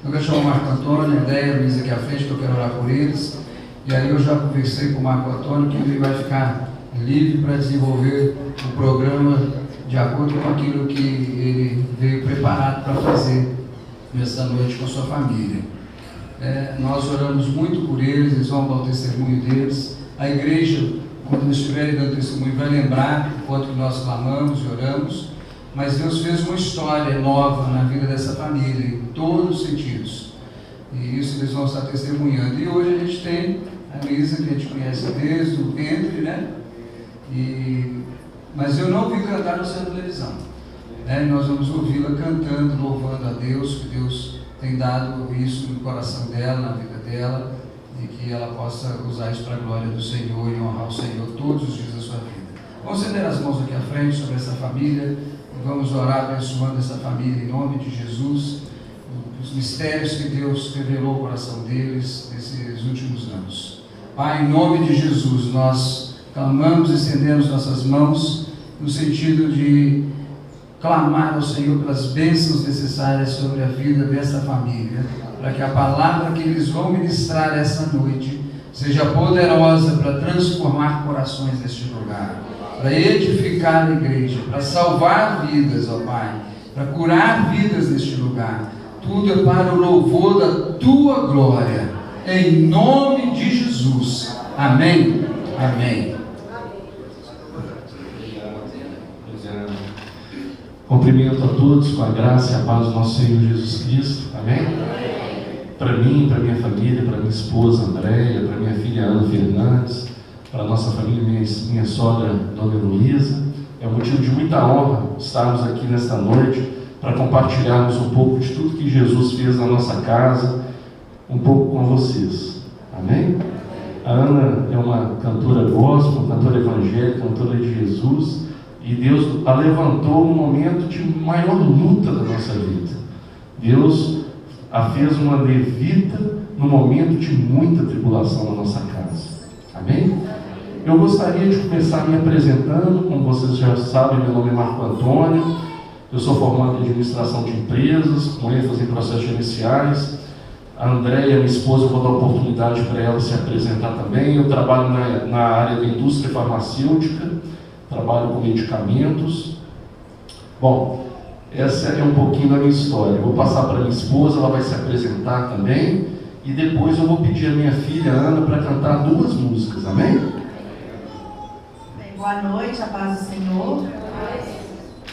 Eu quero chamar o Marco Antônio, a Ideia, a Luísa aqui à frente, que eu quero orar por eles. E aí eu já conversei com o Marco Antônio que ele vai ficar livre para desenvolver o programa de acordo com aquilo que ele veio preparado para fazer nesta noite com a sua família. Nós oramos muito por eles vão dar o testemunho deles. A igreja, quando eles estiverem dando testemunho, vai lembrar o quanto que nós clamamos e oramos. Mas Deus fez uma história nova na vida dessa família, em todos os sentidos. E isso eles vão estar testemunhando. E hoje a gente tem a Luísa, que a gente conhece desde o ventre, né? Mas eu não vi cantar no centro de televisão. Nós vamos ouvi-la cantando, louvando a Deus, que Deus tem dado isso no coração dela, na vida dela, e que ela possa usar isso para a glória do Senhor e honrar o Senhor todos os dias da sua vida. Vamos estender as mãos aqui à frente sobre essa família. Vamos orar abençoando essa família em nome de Jesus, os mistérios que Deus revelou ao coração deles nesses últimos anos. Pai, em nome de Jesus, nós clamamos e estendemos nossas mãos no sentido de clamar ao Senhor pelas bênçãos necessárias sobre a vida dessa família, para que a palavra que eles vão ministrar essa noite seja poderosa para transformar corações neste lugar, para edificar a igreja, para salvar vidas, ó Pai, para curar vidas neste lugar. Tudo é para o louvor da Tua glória, em nome de Jesus. Amém. Amém. Cumprimento a todos com a graça e a paz do nosso Senhor Jesus Cristo. Amém? Para mim, para minha família, para minha esposa Andréia, para minha filha Ana Fernandes, para a nossa família, minha sogra Dona Luísa, é um motivo de muita honra estarmos aqui nesta noite para compartilharmos um pouco de tudo que Jesus fez na nossa casa, um pouco com vocês. Amém? A Ana é uma cantora gospel, uma cantora evangélica, cantora de Jesus, e Deus a levantou no momento de maior luta da nossa vida. Deus a fez uma levita no momento de muita tribulação na nossa casa. Amém? Eu gostaria de começar me apresentando. Como vocês já sabem, meu nome é Marco Antônio. Eu sou formado em administração de empresas, com ênfase em processos gerenciais. A Andréia, minha esposa, eu vou dar oportunidade para ela se apresentar também. Eu trabalho na área da indústria farmacêutica, trabalho com medicamentos. Bom, essa é um pouquinho da minha história. Eu vou passar para a minha esposa, ela vai se apresentar também. E depois eu vou pedir a minha filha Ana para cantar 2 músicas. Amém? Boa noite, a paz do Senhor.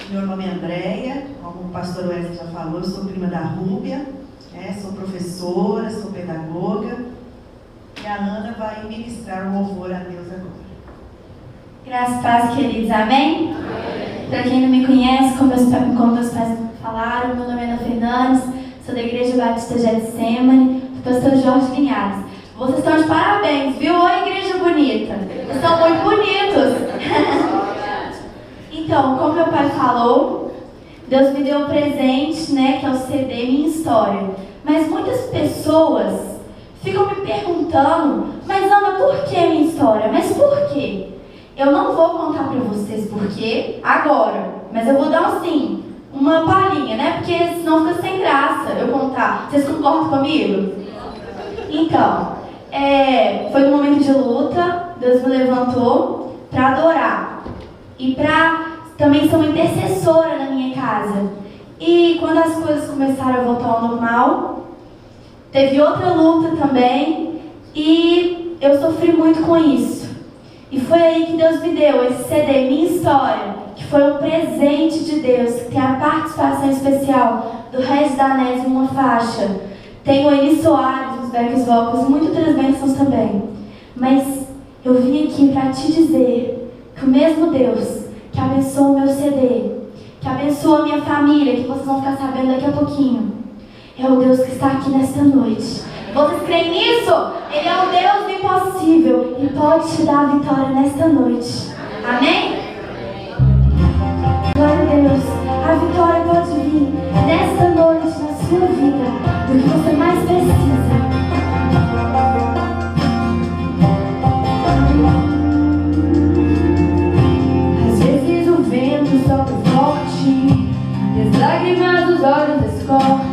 Meu nome é Andréia, como o pastor Wesley já falou, eu sou prima da Rúbia, sou professora, sou pedagoga, e a Ana vai ministrar um louvor a Deus agora. Graças a paz, queridos, amém? Para quem não me conhece, como meus pais falaram, meu nome é Ana Fernandes, sou da Igreja Batista Getsemane, do pastor Jorge Linhares. Vocês estão de parabéns, viu? Oi, igreja bonita! Vocês estão muito bonitos! Então, como meu pai falou, Deus me deu um presente, que é o CD Minha História. Mas muitas pessoas ficam me perguntando, mas Ana, por que minha história? Mas por quê? Eu não vou contar para vocês por quê agora, mas eu vou dar assim, uma palhinha, porque senão fica sem graça eu contar. Vocês concordam comigo? Então, foi um momento de luta, Deus me levantou para adorar e para também ser uma intercessora na minha casa. E quando as coisas começaram a voltar ao normal, teve outra luta também e eu sofri muito com isso. E foi aí que Deus me deu esse CD, Minha História, que foi um presente de Deus, que tem a participação especial do Regis Danese em uma faixa. Tem o Eli Soares nos backs vocals e muitas outras bênçãos também. Mas eu vim aqui para te dizer que o mesmo Deus que abençoa o meu CD, que abençoa a minha família, que vocês vão ficar sabendo daqui a pouquinho, é o Deus que está aqui nesta noite. Vocês creem nisso? Ele é o Deus do impossível e pode te dar a vitória nesta noite. Amém? Glória a Deus. A vitória pode vir nesta noite na sua vida, do que você mais precisa. Às vezes o vento sopra forte e as lágrimas dos olhos escorrem.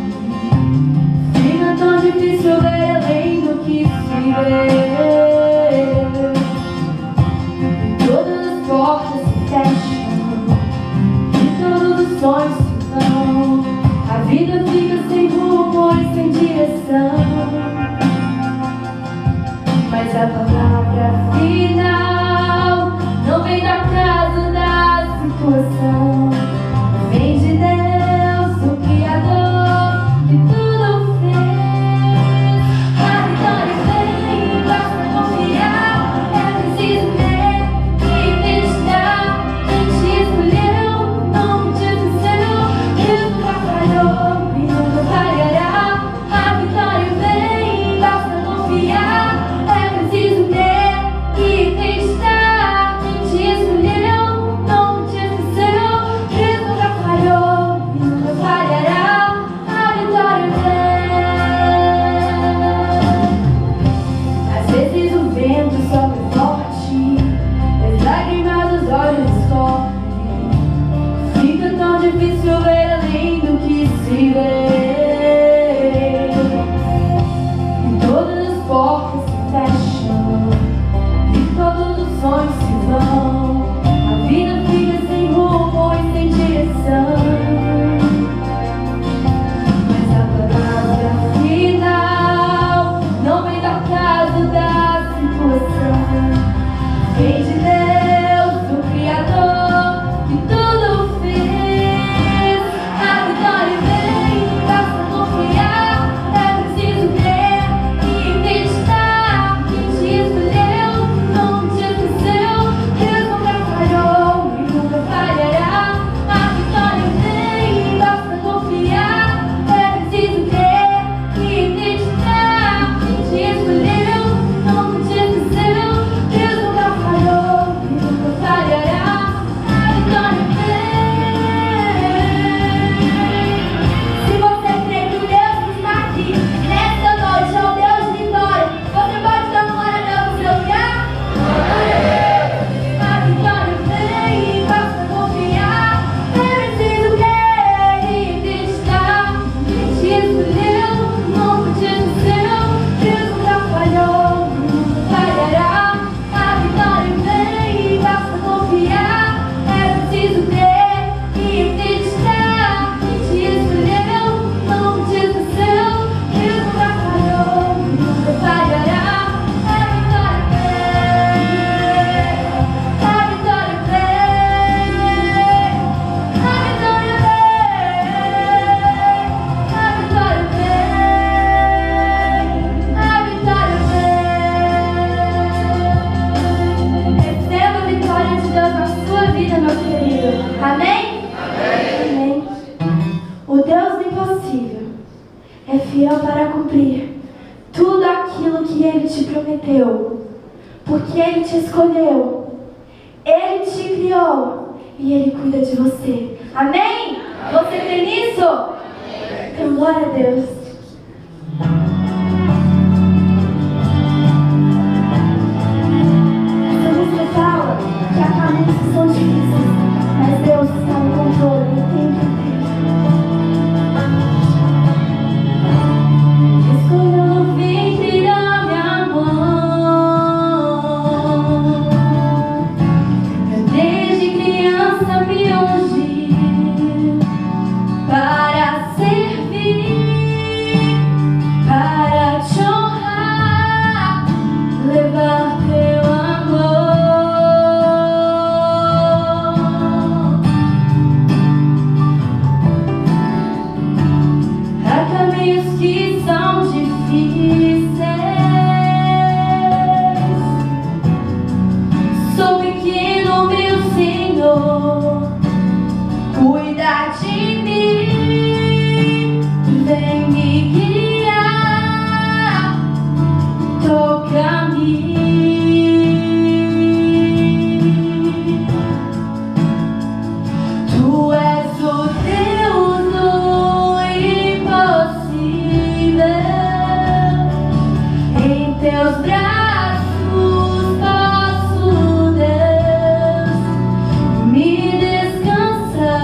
é fiel para cumprir tudo aquilo que Ele te prometeu, porque Ele te escolheu, Ele te criou e Ele cuida de você. Amém? Você crê nisso? Então, glória a Deus. Essa música fala que há caminhos que são difíceis, mas Deus está no controle o tempo inteiro. Escolheu no ventre da minha mão, desde criança me ungi para servir, para te honrar, levar teu amor. Há caminhos que são difíceis, sou pequeno, meu Senhor, cuida de mim, vem me guiar, toca-me. Tu és o Deus do impossível, em teus braços posso, Deus, me descansar.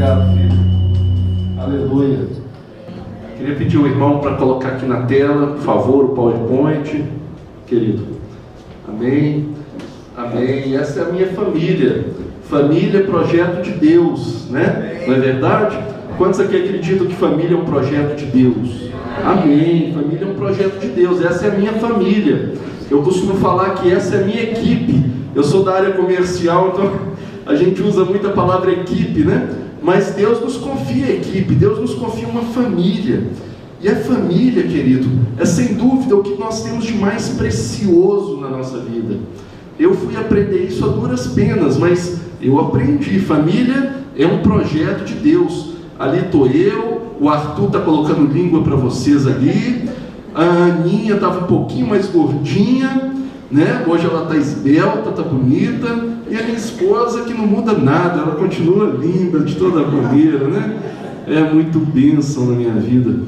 Obrigado, filho. Aleluia. Queria pedir o irmão para colocar aqui na tela, por favor, o PowerPoint, querido. Amém. Amém. Essa é a minha família. Família é projeto de Deus, né? Não é verdade? Quantos aqui acreditam que família é um projeto de Deus? Amém. Família é um projeto de Deus. Essa é a minha família. Eu costumo falar que essa é a minha equipe. Eu sou da área comercial, então a gente usa muito a palavra equipe, né? Mas Deus nos confia equipe, Deus nos confia uma família. E a família, querido, é sem dúvida o que nós temos de mais precioso na nossa vida. Eu fui aprender isso a duras penas, mas eu aprendi. Família é um projeto de Deus. Ali estou eu, o Arthur está colocando língua para vocês ali, a Aninha estava um pouquinho mais gordinha, né? Hoje ela está esbelta, está bonita, e a minha esposa que não muda nada, ela continua linda de toda maneira, né? É muito bênção na minha vida.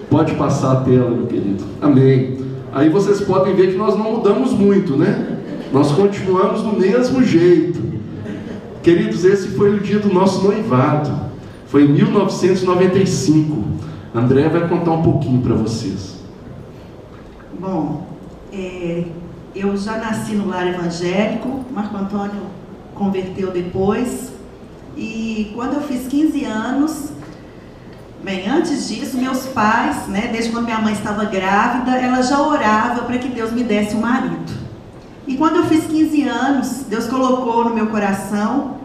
Pode passar a tela, meu querido. Amém. Aí vocês podem ver que nós não mudamos muito, né? Nós continuamos do mesmo jeito. Queridos, esse foi o dia do nosso noivado. Foi em 1995. André vai contar um pouquinho para vocês. Bom, eu já nasci no lar evangélico. Marco Antônio converteu depois. E quando eu fiz 15 anos, bem, antes disso, meus pais, né, desde quando minha mãe estava grávida, ela já orava para que Deus me desse um marido. E quando eu fiz 15 anos, Deus colocou no meu coração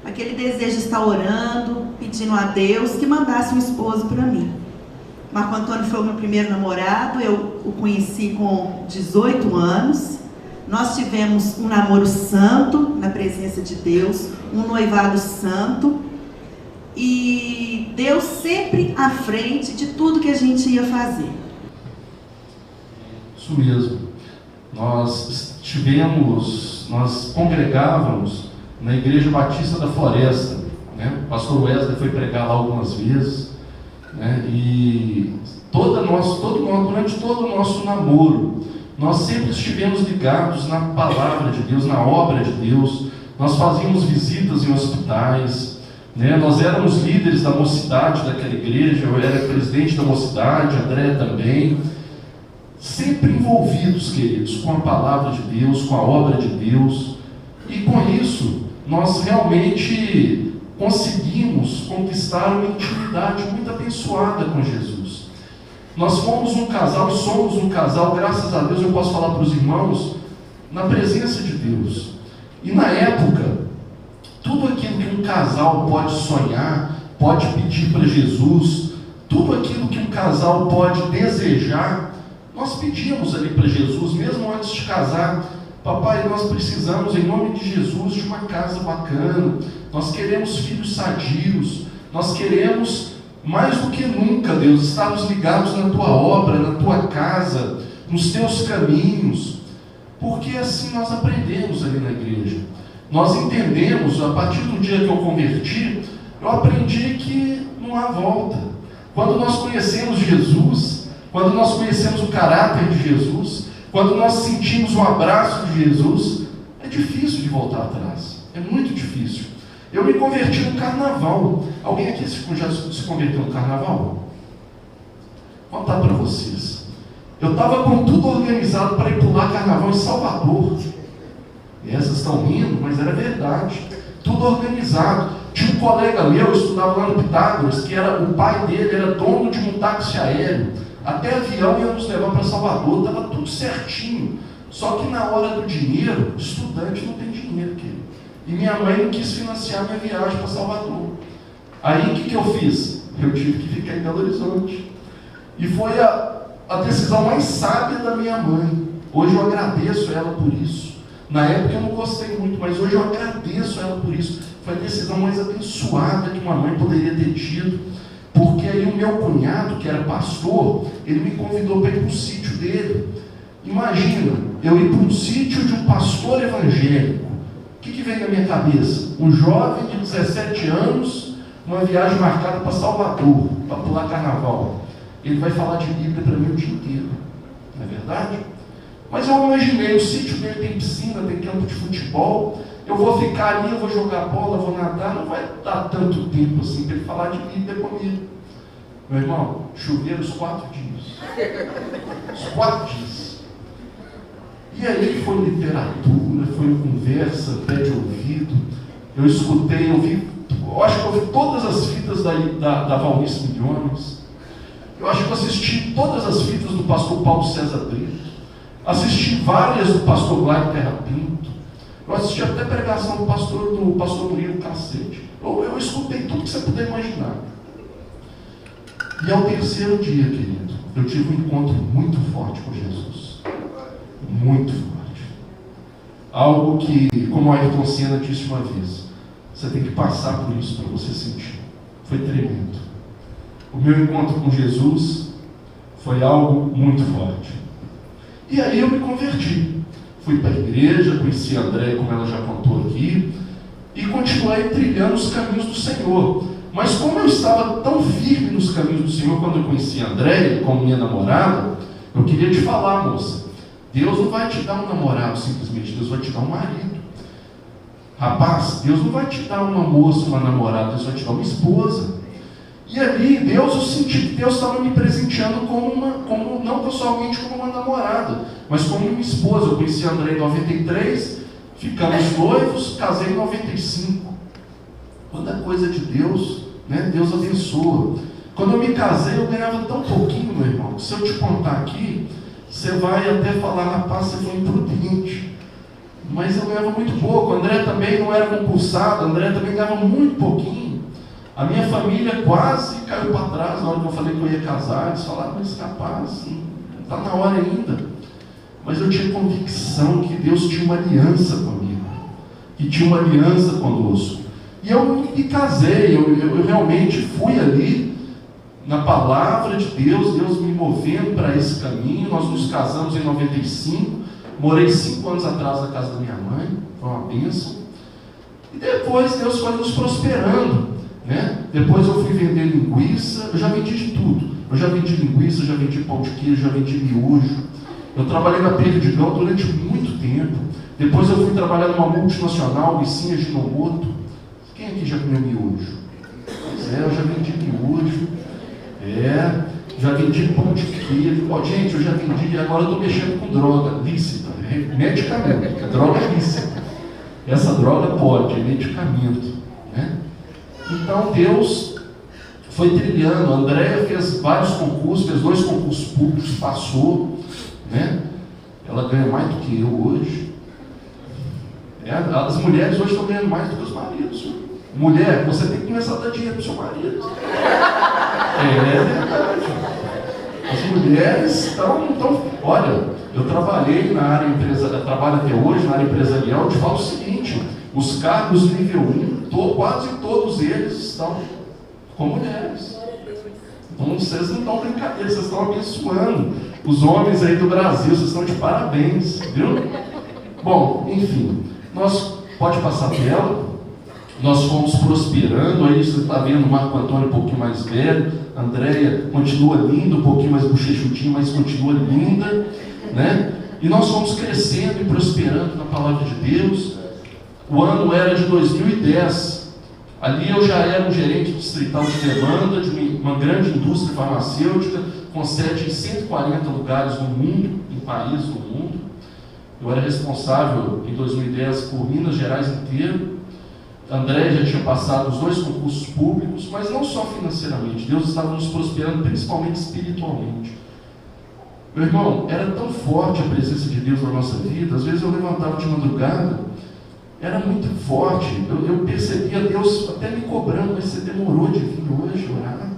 aquele desejo de estar orando, pedindo a Deus que mandasse um esposo para mim. Marco Antônio foi o meu primeiro namorado, eu o conheci com 18 anos. Nós tivemos um namoro santo, na presença de Deus, um noivado santo. E Deus sempre à frente de tudo que a gente ia fazer. Isso mesmo. Nós congregávamos na Igreja Batista da Floresta, né? O pastor Wesley foi pregar lá algumas vezes, né? E durante todo o nosso namoro, nós sempre estivemos ligados na palavra de Deus, na obra de Deus. Nós fazíamos visitas em hospitais, né? Nós éramos líderes da mocidade daquela igreja, eu era presidente da mocidade, André também. Sempre envolvidos, queridos, com a palavra de Deus, com a obra de Deus. E com isso, nós realmente conseguimos conquistar uma intimidade muito abençoada com Jesus. Nós fomos um casal, somos um casal, graças a Deus eu posso falar para os irmãos, na presença de Deus. E na época, tudo aquilo que um casal pode sonhar, pode pedir para Jesus, tudo aquilo que um casal pode desejar, nós pedíamos ali para Jesus, mesmo antes de casar. Papai, nós precisamos, em nome de Jesus, de uma casa bacana, nós queremos filhos sadios, nós queremos, mais do que nunca, Deus, estarmos ligados na Tua obra, na Tua casa, nos Teus caminhos, porque assim nós aprendemos ali na igreja. Nós entendemos, a partir do dia que eu converti, eu aprendi que não há volta. Quando nós conhecemos Jesus, quando nós conhecemos o caráter de Jesus, quando nós sentimos o abraço de Jesus, é difícil de voltar atrás. É muito difícil. Eu me converti no carnaval. Alguém aqui já se converteu no carnaval? Vou contar para vocês. Eu estava com tudo organizado para ir pular carnaval em Salvador. E essas estão rindo, mas era verdade. Tudo organizado. Tinha um colega meu, eu estudava lá no Pitágoras, que o pai dele era dono de um táxi aéreo. Até avião ia nos levar para Salvador, estava tudo certinho. Só que na hora do dinheiro, estudante não tem dinheiro, querido. E minha mãe não quis financiar minha viagem para Salvador. Aí o que eu fiz? Eu tive que ficar em Belo Horizonte. E foi a decisão mais sábia da minha mãe. Hoje eu agradeço ela por isso. Na época eu não gostei muito, mas hoje eu agradeço ela por isso. Foi a decisão mais abençoada que uma mãe poderia ter tido. Porque aí o meu cunhado, que era pastor, ele me convidou para ir para o sítio dele. Imagina, eu ir para um sítio de um pastor evangélico. O que veio na minha cabeça? Um jovem de 17 anos, uma viagem marcada para Salvador, para pular carnaval. Ele vai falar de Bíblia para mim o dia inteiro. Não é verdade? Mas eu imaginei, o sítio dele tem piscina, tem campo de futebol. eu vou ficar ali, eu vou jogar bola, vou nadar, não vai dar tanto tempo assim para ele falar de Bíblia comigo. Meu irmão, choveram os 4 dias. Os 4 dias. E aí foi literatura, foi conversa, pé de ouvido. Eu escutei, eu acho que eu ouvi todas as fitas da Valnice Milhões. Eu acho que eu assisti todas as fitas do pastor Paulo César Brito. Assisti várias do pastor Glaico Terra Pinto. Eu assisti até pregação do pastor Murilo Cacete. Eu escutei tudo que você puder imaginar. E ao terceiro dia, querido, eu tive um encontro muito forte com Jesus. Muito forte. Algo que, como a Ayrton Senna disse uma vez, você tem que passar por isso para você sentir. Foi tremendo. O meu encontro com Jesus foi algo muito forte. E aí eu me converti. Fui para a igreja, conheci a Andréia, como ela já contou aqui, e continuei trilhando os caminhos do Senhor. Mas como eu estava tão firme nos caminhos do Senhor quando eu conheci a Andréia, como minha namorada, eu queria te falar, moça, Deus não vai te dar um namorado simplesmente, Deus vai te dar um marido. Rapaz, Deus não vai te dar uma moça, uma namorada, Deus vai te dar uma esposa. E ali, eu senti que Deus estava me presenteando não somente como uma namorada, mas como uma esposa. Eu conheci a Andréia em 93, ficamos noivos, casei em 95. Quanta coisa de Deus, né? Deus abençoa. Quando eu me casei, eu ganhava tão pouquinho, meu irmão, que se eu te contar aqui, você vai até falar, rapaz, você foi imprudente. Mas eu ganhava muito pouco. A Andréia também não era concursada, a Andréia também ganhava muito pouquinho. A minha família quase caiu para trás na hora que eu falei que eu ia casar. Eles falaram, mas rapaz, não está na hora ainda. Mas eu tinha convicção que Deus tinha uma aliança comigo, que tinha uma aliança conosco. E eu me casei, eu realmente fui ali, na palavra de Deus, Deus me movendo para esse caminho. Nós nos casamos em 95, morei 5 anos atrás da casa da minha mãe, foi uma bênção. E depois Deus foi nos prosperando, né? Depois eu fui vender linguiça, eu já vendi de tudo. Eu já vendi linguiça, já vendi pão de queijo, já vendi miojo. Eu trabalhei na Perdigão durante muito tempo. Depois eu fui trabalhar numa multinacional, Vicinha Ginomoto. Quem aqui já comeu miojo? Pois é, eu já vendi miojo. Já vendi pão de queijo. Gente, eu já vendi, agora eu estou mexendo com droga lícita, medicamento, porque a droga é lícita. Essa droga pode, é medicamento, né? Então Deus foi trilhando. A Andréia fez vários concursos, fez 2 concursos públicos, passou, né? Ela ganha mais do que eu hoje. As mulheres hoje estão ganhando mais do que os maridos. Mulher, você tem que começar a dar dinheiro para o seu marido. É verdade. As mulheres estão. Olha, eu trabalhei na área empresarial, trabalho até hoje na área empresarial. Eu te falo o seguinte: os cargos nível 1, quase todos eles estão com mulheres. Então vocês não estão brincadeira, vocês estão abençoando os homens aí do Brasil, vocês estão de parabéns, viu? Bom, enfim, pode passar a tela. Nós fomos prosperando, aí você está vendo o Marco Antônio um pouquinho mais velho, a Andréia continua linda, um pouquinho mais bochechudinha, mas continua linda, né? E nós fomos crescendo e prosperando na palavra de Deus. O ano era de 2010, ali eu já era um gerente distrital de demanda de uma grande indústria farmacêutica, com sede em 140 lugares no mundo, em países no mundo. Eu era responsável em 2010 por Minas Gerais inteiro. André já tinha passado os 2 concursos públicos, mas não só financeiramente. Deus estava nos prosperando, principalmente espiritualmente. Meu irmão, era tão forte a presença de Deus na nossa vida. Às vezes eu levantava de madrugada, era muito forte. Eu percebia Deus até me cobrando, mas você demorou de vir hoje orar.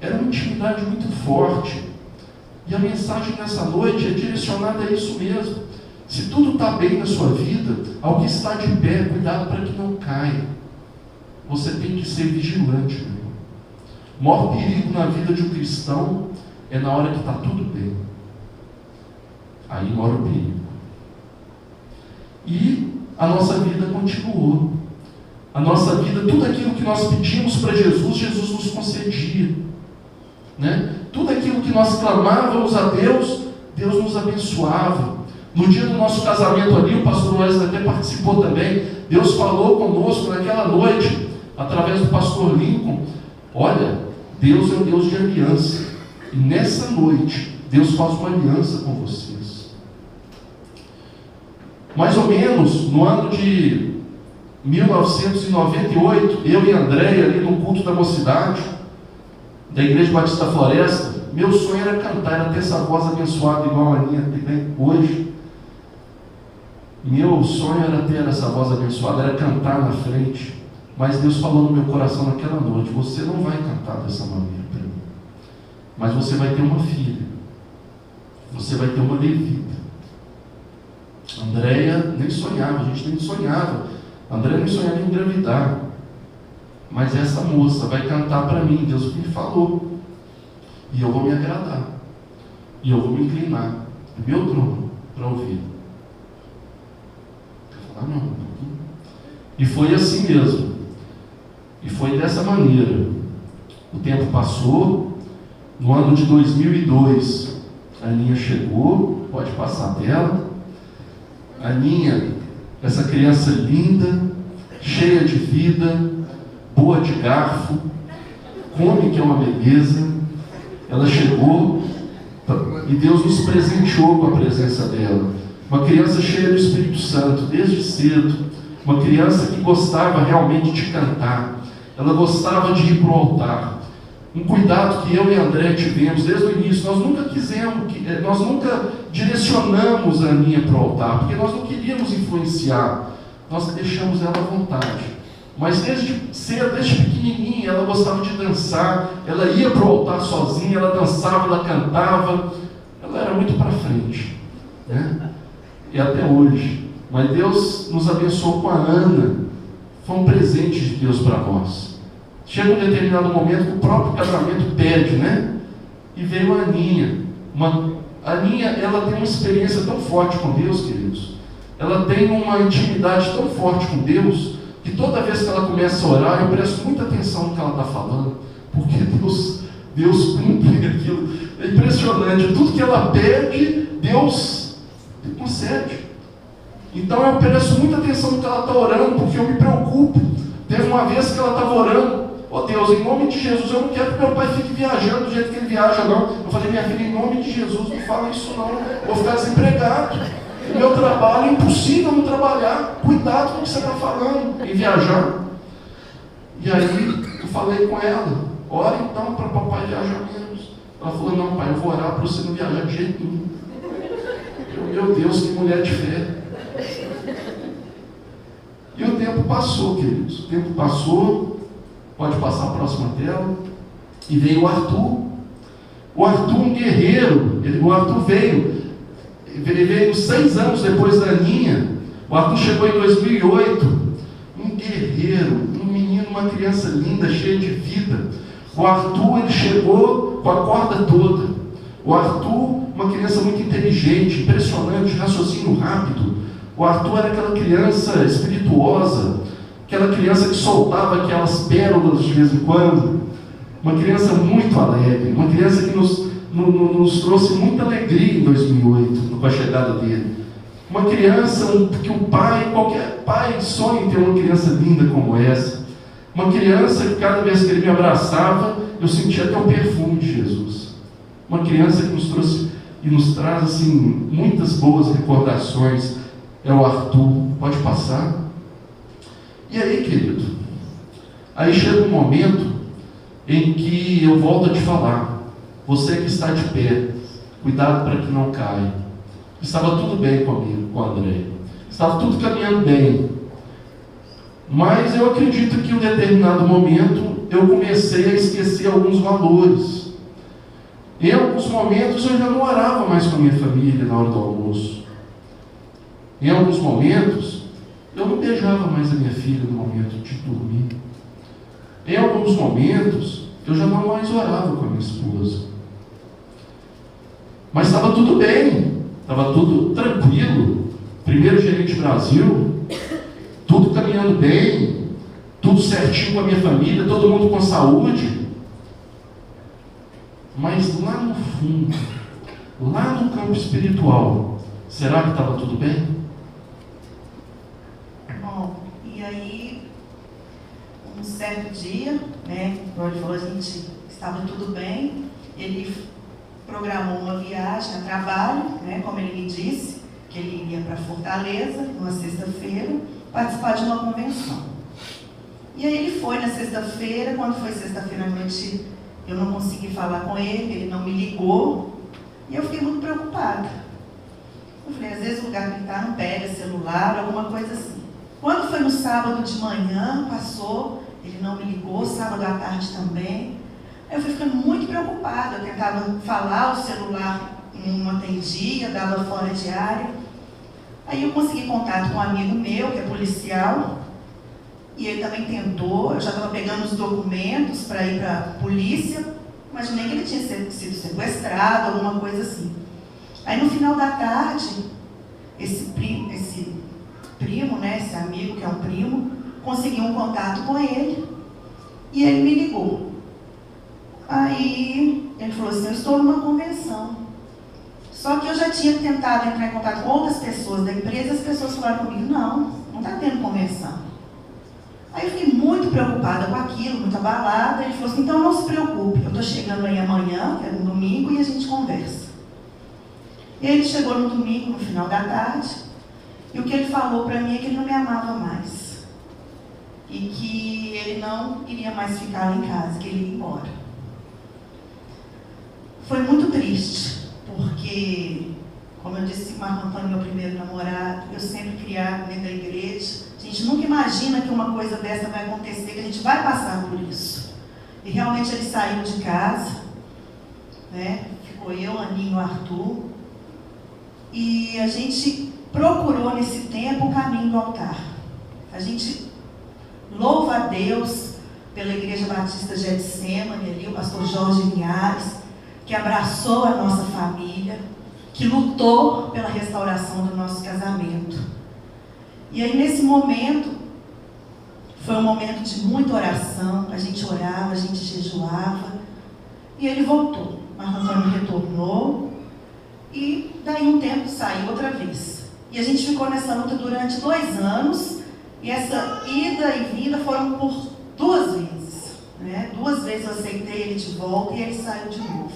Era uma intimidade muito forte. E a mensagem nessa noite é direcionada a isso mesmo. Se tudo está bem na sua vida, ao que está de pé, cuidado para que não caia. Você tem que ser vigilante, meu irmão. O maior perigo na vida de um cristão é na hora que está tudo bem. Aí mora o perigo. E a nossa vida continuou. A nossa vida, tudo aquilo que nós pedimos para Jesus, Jesus nos concedia, né? Tudo aquilo que nós clamávamos a Deus, Deus nos abençoava. No dia do nosso casamento ali, o pastor Wesley até participou também. Deus falou conosco naquela noite, através do pastor Lincoln. Olha, Deus é um Deus de aliança. E nessa noite, Deus faz uma aliança com vocês. Mais ou menos no ano de 1998, eu e Andréia, ali no culto da mocidade, da Igreja Batista Floresta, meu sonho era cantar, era ter essa voz abençoada igual a minha tem hoje. Meu sonho era ter essa voz abençoada, era cantar na frente. Mas Deus falou no meu coração naquela noite: você não vai cantar dessa maneira para mim, mas você vai ter uma filha, você vai ter uma levita. Andréia nem sonhava, a gente nem sonhava. Andréia nem sonhava em engravidar. Mas essa moça vai cantar para mim, Deus me falou. E eu vou me agradar. E eu vou me inclinar no meu trono para ouvir. Eu falar, não. E foi assim mesmo. E foi dessa maneira. O tempo passou. No ano de 2002, a Aninha chegou. Pode passar a tela. A Aninha, essa criança linda, cheia de vida, boa de garfo, come que é uma beleza. Ela chegou e Deus nos presenteou com a presença dela. Uma criança cheia do Espírito Santo, desde cedo. Uma criança que gostava realmente de cantar. Ela gostava de ir para o altar. Um cuidado que eu e André tivemos desde o início. Nós nunca direcionamos a Aninha para o altar, porque nós não queríamos influenciar. Nós deixamos ela à vontade. Mas desde cedo, desde pequenininha, ela gostava de dançar. Ela ia para o altar sozinha, ela dançava, ela cantava. Ela era muito para frente, né? E até hoje. Mas Deus nos abençoou com a Ana. Foi um presente de Deus para nós. Chega um determinado momento que o próprio casamento pede, né? E veio a Aninha. A Aninha, ela tem uma experiência tão forte com Deus, queridos. Ela tem uma intimidade tão forte com Deus, que toda vez que ela começa a orar, eu presto muita atenção no que ela está falando, porque Deus cumpre aquilo. É impressionante. Tudo que ela pede, Deus concede. Então eu presto muita atenção no que ela está orando, porque eu me preocupo. Teve uma vez que ela estava orando: ó Deus, em nome de Jesus, eu não quero que meu pai fique viajando do jeito que ele viaja, não. Eu falei: minha filha, em nome de Jesus, não fala isso não, vou ficar desempregado. Meu trabalho é impossível não trabalhar. Cuidado com o que você está falando em viajar. E aí eu falei com ela: ora então para papai viajar menos. Ela falou: não pai, eu vou orar para você não viajar de jeito nenhum. Meu Deus, que mulher de fé. E o tempo passou, queridos. O tempo passou. Pode passar a próxima tela. E veio o Arthur. O Arthur, um guerreiro. O Arthur veio 6 anos depois da Aninha. O Arthur chegou em 2008. Um guerreiro, um menino, uma criança linda, cheia de vida. O Arthur, ele chegou com a corda toda. O Arthur, uma criança muito inteligente, impressionante, raciocínio rápido. O Arthur era aquela criança espirituosa, aquela criança que soltava aquelas pérolas de vez em quando. Uma criança muito alegre, uma criança que nos trouxe muita alegria em 2008, com a chegada dele. Uma criança que qualquer pai sonha em ter uma criança linda como essa. Uma criança que cada vez que ele me abraçava, eu sentia até o perfume de Jesus. Uma criança que nos trouxe e nos traz assim muitas boas recordações. É o Arthur. Pode passar. E aí, querido, aí chega um momento em que eu volto a te falar: você que está de pé, cuidado para que não caia. Estava tudo bem comigo, com o André. Estava tudo caminhando bem. Mas eu acredito que em um determinado momento eu comecei a esquecer alguns valores. Em alguns momentos eu já não orava mais com a minha família na hora do almoço. Em alguns momentos eu não beijava mais a minha filha no momento de dormir. Em alguns momentos eu já não mais orava com a minha esposa. Mas estava tudo bem, estava tudo tranquilo. Primeiro gerente Brasil, tudo caminhando bem, tudo certinho com a minha família, todo mundo com saúde. Mas lá no fundo, lá no campo espiritual, Será que estava tudo bem? Bom, e aí, um certo dia, né, como ele falou, a gente estava tudo bem, ele programou uma viagem a trabalho, né, como ele me disse, que ele iria para Fortaleza, numa sexta-feira, participar de uma convenção. E aí ele foi na sexta-feira, quando foi sexta-feira à noite, eu não consegui falar com ele não me ligou, e eu fiquei muito preocupada. Eu falei, às vezes o lugar que ele está não pega celular, alguma coisa assim. Quando foi no sábado de manhã, passou, ele não me ligou, sábado à tarde também. Aí eu fui ficando muito preocupada, eu tentava falar, o celular não atendia, dava fora de área. Aí eu consegui contato com um amigo meu, que é policial, e ele também tentou, eu já estava pegando os documentos para ir para a polícia, imaginei que ele tinha sido sequestrado, alguma coisa assim. Aí no final da tarde, esse primo, né, esse amigo que é um primo, conseguiu um contato com ele, e ele me ligou. Aí ele falou assim, eu estou numa convenção. Só que eu já tinha tentado entrar em contato com outras pessoas da empresa, as pessoas falaram comigo, não está tendo convenção. Aí eu fiquei muito preocupada com aquilo, muito abalada. Ele falou assim, então não se preocupe, eu estou chegando aí amanhã, que é no domingo, e a gente conversa. E ele chegou no domingo, no final da tarde, e o que ele falou para mim é que ele não me amava mais. E que ele não iria mais ficar lá em casa, que ele ia embora. Foi muito triste, porque, como eu disse, Marco Antônio, meu primeiro namorado, eu sempre criado dentro da igreja. A gente nunca imagina que uma coisa dessa vai acontecer, que a gente vai passar por isso. E realmente ele saiu de casa, né? Ficou eu, Aninho, Arthur. E a gente procurou nesse tempo o caminho do altar. A gente louva a Deus pela Igreja Batista Getsemane, ali, o pastor Jorge Linhares, que abraçou a nossa família, que lutou pela restauração do nosso casamento. E aí, nesse momento, foi um momento de muita oração, a gente orava, a gente jejuava, e ele voltou. Marco Antônio retornou, e daí um tempo saiu outra vez. E a gente ficou nessa luta durante 2 anos, e essa ida e vinda foram por 2 vezes. Né? 2 vezes eu aceitei ele de volta e ele saiu de novo.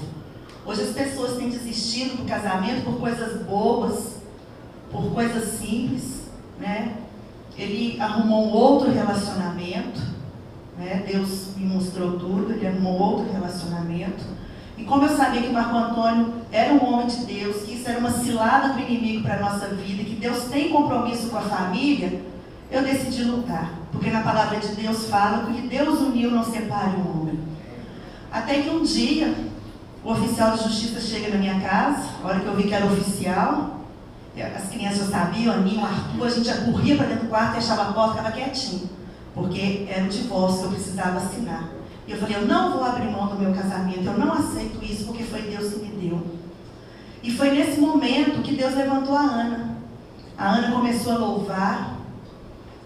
Hoje as pessoas têm desistido do casamento por coisas bobas, por coisas simples, né? Ele arrumou um outro relacionamento, né? Deus me mostrou tudo, ele arrumou outro relacionamento. E como eu sabia que Marco Antônio era um homem de Deus, que isso era uma cilada do inimigo para a nossa vida, que Deus tem compromisso com a família, eu decidi lutar. Porque na palavra de Deus fala que Deus uniu, não separe o homem. Até que um dia, o oficial de justiça chega na minha casa, a hora que eu vi que era oficial, as crianças já sabiam, Aninho, Arthur, a gente já corria para dentro do quarto e achava a porta, ficava quietinho, porque era o divórcio que eu precisava assinar. E eu falei, eu não vou abrir mão do meu casamento, eu não aceito isso, porque foi Deus que me deu. E foi nesse momento que Deus levantou a Ana. A Ana começou a louvar,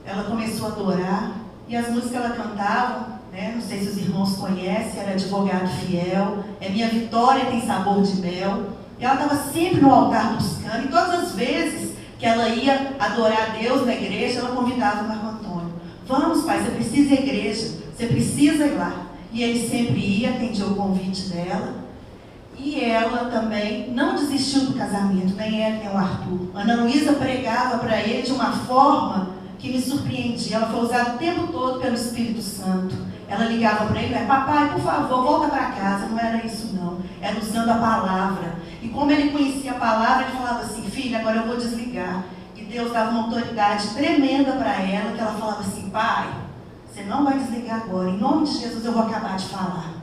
ela começou a adorar, e as músicas que ela cantava, né, não sei se os irmãos conhecem, era Advogado Fiel, é Minha Vitória Tem Sabor de Mel. E ela estava sempre no altar buscando, e todas as vezes que ela ia adorar a Deus na igreja, ela convidava o Marco Antônio. Vamos, pai, você precisa ir à igreja, você precisa ir lá. E ele sempre ia, atendia o convite dela. E ela também não desistiu do casamento, nem ela, nem o Arthur. Ana Luísa pregava para ele de uma forma que me surpreendia. Ela foi usada o tempo todo pelo Espírito Santo. Ela ligava para ele, papai, por favor, volta para casa. Não era isso não, era usando a palavra. E como ele conhecia a palavra, ele falava assim, filha, agora eu vou desligar. E Deus dava uma autoridade tremenda para ela, que ela falava assim, pai, você não vai desligar agora, em nome de Jesus eu vou acabar de falar.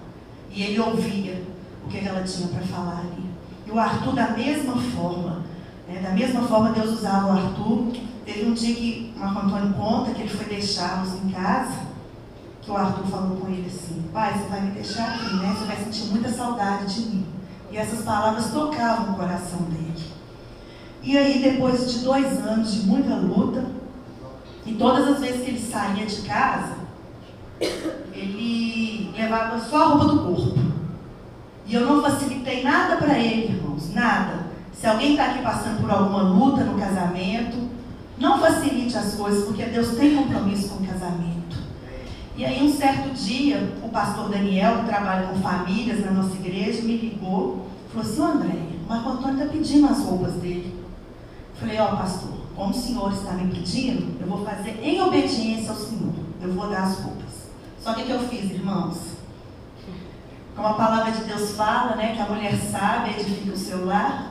E ele ouvia o que ela tinha para falar ali. E o Arthur da mesma forma, né? Da mesma forma Deus usava o Arthur. Teve um dia que Marco Antônio conta que ele foi deixá-los em casa, que o Arthur falou com ele assim, pai, você vai me deixar aqui, né? Você vai sentir muita saudade de mim. E essas palavras tocavam o coração dele. E aí, depois de 2 anos de muita luta, e todas as vezes que ele saía de casa, ele levava só a roupa do corpo. E eu não facilitei nada para ele, irmãos, nada. Se alguém está aqui passando por alguma luta no casamento, não facilite as coisas, porque Deus tem compromisso com o casamento. E aí, um certo dia, o pastor Daniel, que trabalha com famílias na nossa igreja, me ligou, falou assim: André, o Marco Antônio está pedindo as roupas dele. Falei: ó, pastor, como o senhor está me pedindo, eu vou fazer em obediência ao senhor, eu vou dar as roupas. Só que o que eu fiz, irmãos? Como a palavra de Deus fala, né, que a mulher sábia edifica o seu lar,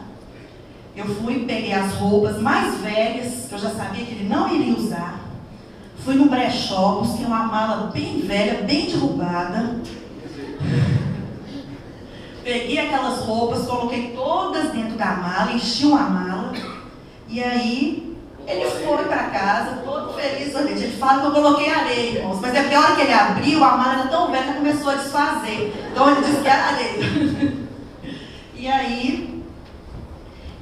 eu fui, peguei as roupas mais velhas, que eu já sabia que ele não iria usar, fui no brechó, busquei uma mala bem velha, bem derrubada, peguei aquelas roupas, coloquei todas dentro da mala, enchi uma mala, e aí ele foi para casa, todo feliz, sorridente. Ele fala que eu coloquei areia, irmãos, mas é pior que ele abriu, a mala era tão velha que começou a desfazer, então ele disse que era areia. E aí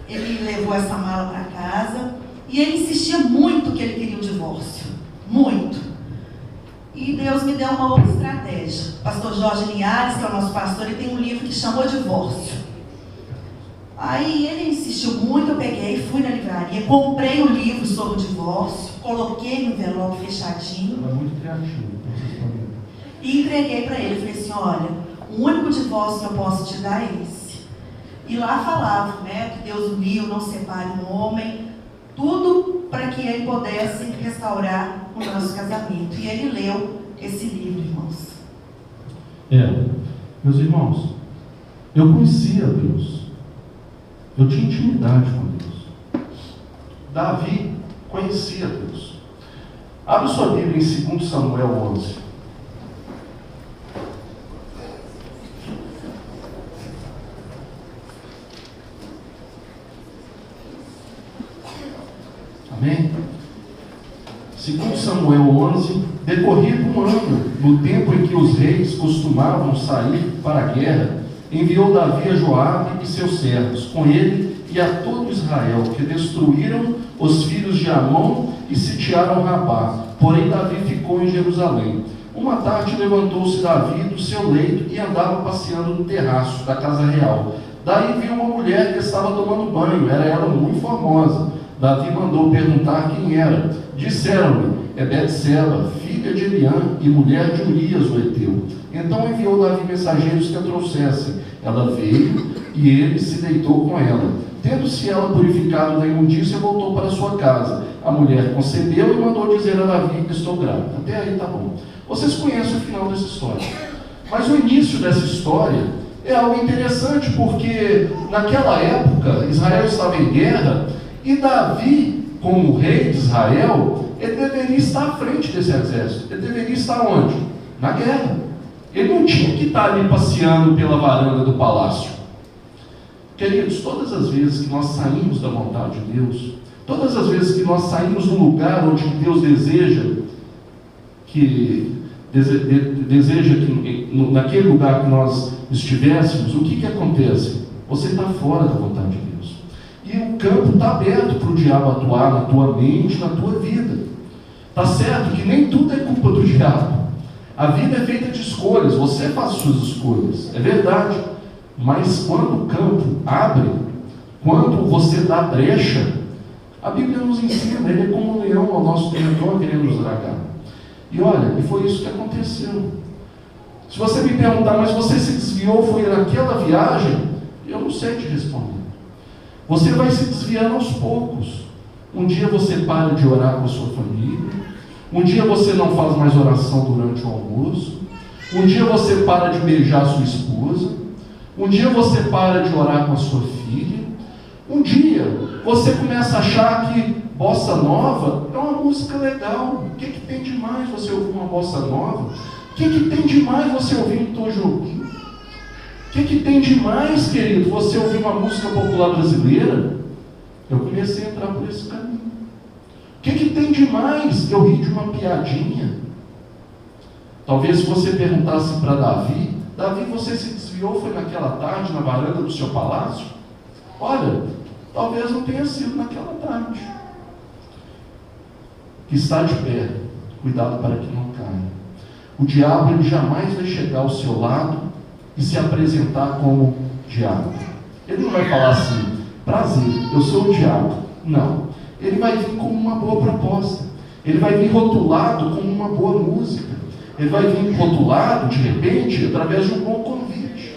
ele levou essa mala para casa, e ele insistia muito que ele queria o divórcio, muito. E Deus me deu uma outra estratégia. O pastor Jorge Linhares, que é o nosso pastor, ele tem um livro que chamou Divórcio. Aí ele insistiu muito, eu peguei, fui na livraria, comprei o livro sobre o divórcio, coloquei no envelope fechadinho. Ela é muito criativa, vocês podem ver. E entreguei para ele. Falei assim: olha, o único divórcio que eu posso te dar é esse. E lá falava, né, que Deus uniu, não separe um homem, tudo para que ele pudesse restaurar o nosso casamento. E ele leu esse livro, irmãos. Meus irmãos, eu conhecia Deus. Eu tinha intimidade com Deus. Davi conhecia Deus. Abre sua Bíblia em 2 Samuel 11. Amém? 2 Samuel 11, decorrido um ano, no tempo em que os reis costumavam sair para a guerra, enviou Davi a Joabe e seus servos, com ele e a todo Israel, que destruíram os filhos de Amon e sitiaram Rabá. Porém Davi ficou em Jerusalém. Uma tarde levantou-se Davi do seu leito e andava passeando no terraço da casa real. Daí viu uma mulher que estava tomando banho, era ela muito formosa. Davi mandou perguntar quem era. Disseram-lhe: é Betseba, filha de Eliã e mulher de Urias o Heteu. Então enviou Davi mensageiros que a trouxessem. Ela veio e ele se deitou com ela. Tendo-se ela purificado da imundícia, voltou para sua casa. A mulher concebeu e mandou dizer a Davi: estou grávida. Até aí tá bom. Vocês conhecem o final dessa história. Mas o início dessa história é algo interessante, porque naquela época Israel estava em guerra e Davi, como rei de Israel, ele deveria estar à frente desse exército. Ele deveria estar onde? Na guerra. Ele não tinha que estar ali passeando pela varanda do palácio. Queridos, todas as vezes que nós saímos da vontade de Deus, todas as vezes que nós saímos do lugar onde Deus deseja que naquele lugar que nós estivéssemos, o que acontece? Você está fora da vontade de Deus. E o campo está aberto para o diabo atuar na tua mente, na tua vida. Está certo que nem tudo é culpa do diabo. A vida é feita de escolhas, você faz suas escolhas, é verdade. Mas quando o campo abre, quando você dá brecha, a Bíblia nos ensina, ele é como um leão ao nosso território querendo nos dragar. E olha, e foi isso que aconteceu. Se você me perguntar, mas você se desviou, foi naquela viagem? Eu não sei te responder. Você vai se desviando aos poucos. Um dia você para de orar com a sua família. Um dia você não faz mais oração durante o almoço. Um dia você para de beijar a sua esposa. Um dia você para de orar com a sua filha. Um dia você começa a achar que bossa nova é uma música legal. O que tem de mais você ouvir uma bossa nova? O que tem de mais você ouvir um Tom Jobim? O que tem de mais, querido, você ouvir uma música popular brasileira? Eu comecei a entrar por esse caminho. O que tem de mais eu rir de uma piadinha? Talvez se você perguntasse para Davi: Davi, você se desviou, foi naquela tarde na varanda do seu palácio? Olha, talvez não tenha sido naquela tarde. Que está de pé, cuidado para que não caia. O diabo, ele jamais vai chegar ao seu lado e se apresentar como diabo. Ele não vai falar assim: prazer, eu sou o diabo. Não. Ele vai vir com uma boa proposta. Ele vai vir rotulado com uma boa música. Ele vai vir rotulado, de repente, através de um bom convite.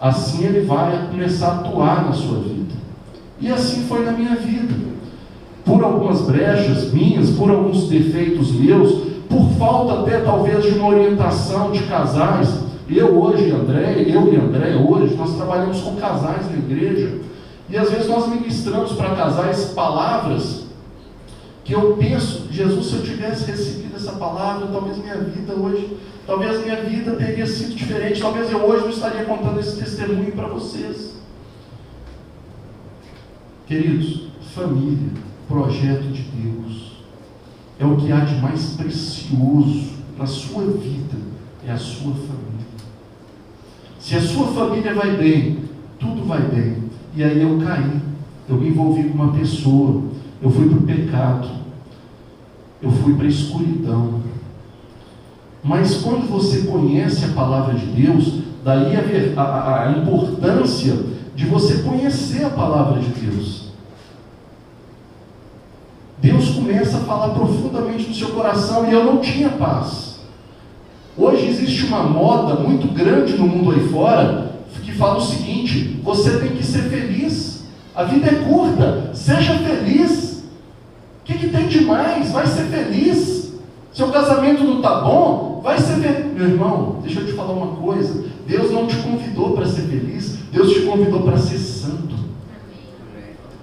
Assim ele vai começar a atuar na sua vida. E assim foi na minha vida. Por algumas brechas minhas, por alguns defeitos meus, por falta até talvez de uma orientação de casais. Eu e André, hoje, nós trabalhamos com casais na igreja. E às vezes nós ministramos para casais palavras que eu penso, Jesus, se eu tivesse recebido essa palavra, talvez minha vida hoje, talvez minha vida teria sido diferente, talvez eu hoje não estaria contando esse testemunho para vocês. Queridos, família, projeto de Deus, é o que há de mais precioso na sua vida, é a sua família. Se a sua família vai bem, tudo vai bem. E aí eu caí, eu me envolvi com uma pessoa, eu fui para o pecado, eu fui para a escuridão. Mas quando você conhece a palavra de Deus, daí a importância de você conhecer a palavra de Deus. Deus começa a falar profundamente no seu coração e eu não tinha paz. Hoje existe uma moda muito grande no mundo aí fora, que fala o seguinte: você tem que ser feliz, a vida é curta, seja feliz. O que tem de mais? Vai ser feliz. Seu casamento não está bom, vai ser feliz. Meu irmão, deixa eu te falar uma coisa: Deus não te convidou para ser feliz, Deus te convidou para ser santo.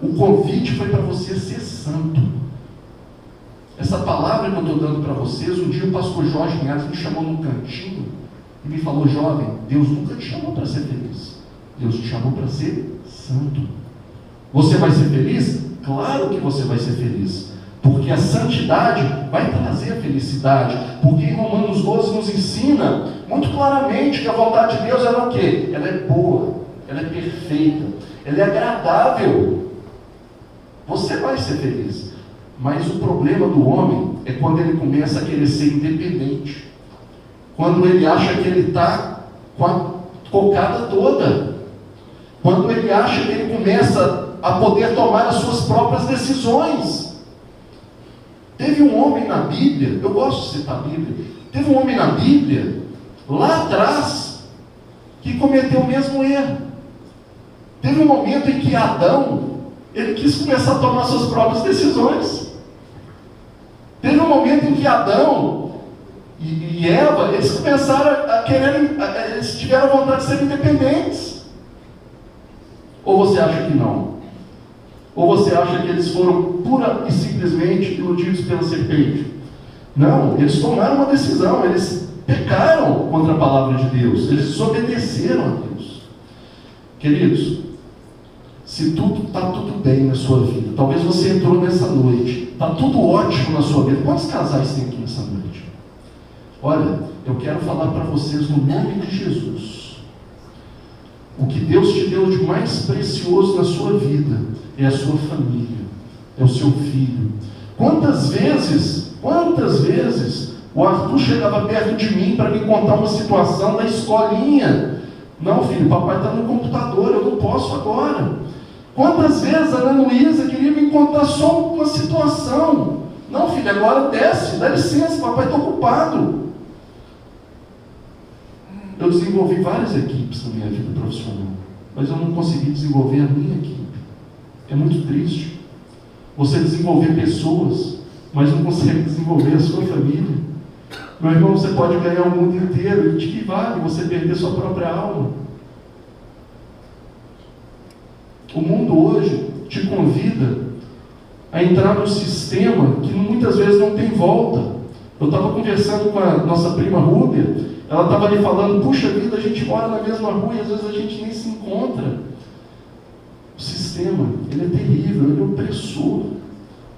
O convite foi para você ser santo. Essa palavra que eu estou dando para vocês, um dia o pastor Jorge Linhares me chamou num cantinho e me falou: jovem, Deus nunca te chamou para ser feliz, Deus te chamou para ser santo. Você vai ser feliz? Claro que você vai ser feliz, porque a santidade vai trazer a felicidade, porque em Romanos 12 nos ensina muito claramente que a vontade de Deus ela é o quê? Ela é boa, ela é perfeita, ela é agradável. Você vai ser feliz, mas o problema do homem é quando ele começa a querer ser independente, quando ele acha que ele está com a cocada toda, quando ele acha que ele começa a poder tomar as suas próprias decisões. Teve um homem na Bíblia, eu gosto de citar a Bíblia, teve um homem na Bíblia, lá atrás, que cometeu o mesmo erro. Teve um momento em que Adão, ele quis começar a tomar suas próprias decisões. Teve um momento em que Adão e Eva, eles começaram a querer, eles tiveram vontade de ser independentes. Ou você acha que não? Ou você acha que eles foram pura e simplesmente iludidos pela serpente? Não, eles tomaram uma decisão, eles pecaram contra a palavra de Deus, eles desobedeceram a Deus. Queridos, se está tudo bem na sua vida, talvez você entrou nessa noite, está tudo ótimo na sua vida. Quantos casais tem aqui nessa noite? Olha, eu quero falar para vocês no nome de Jesus. O que Deus te deu de mais precioso na sua vida é a sua família, é o seu filho. Quantas vezes o Arthur chegava perto de mim para me contar uma situação da escolinha. Não, filho, papai está no computador, eu não posso agora. Quantas vezes a Ana Luísa queria me contar só uma situação. Não, filho, agora desce, dá licença, papai está ocupado. Eu desenvolvi várias equipes na minha vida profissional, mas eu não consegui desenvolver a minha equipe. É muito triste. Você desenvolver pessoas, mas não consegue desenvolver a sua família. Meu irmão, você pode ganhar o mundo inteiro, e de que vale você perder sua própria alma? O mundo hoje te convida a entrar num sistema que muitas vezes não tem volta. Eu estava conversando com a nossa prima Rúbia, ela estava ali falando: puxa vida, a gente mora na mesma rua e às vezes a gente nem se encontra. O sistema, ele é terrível, ele é opressor,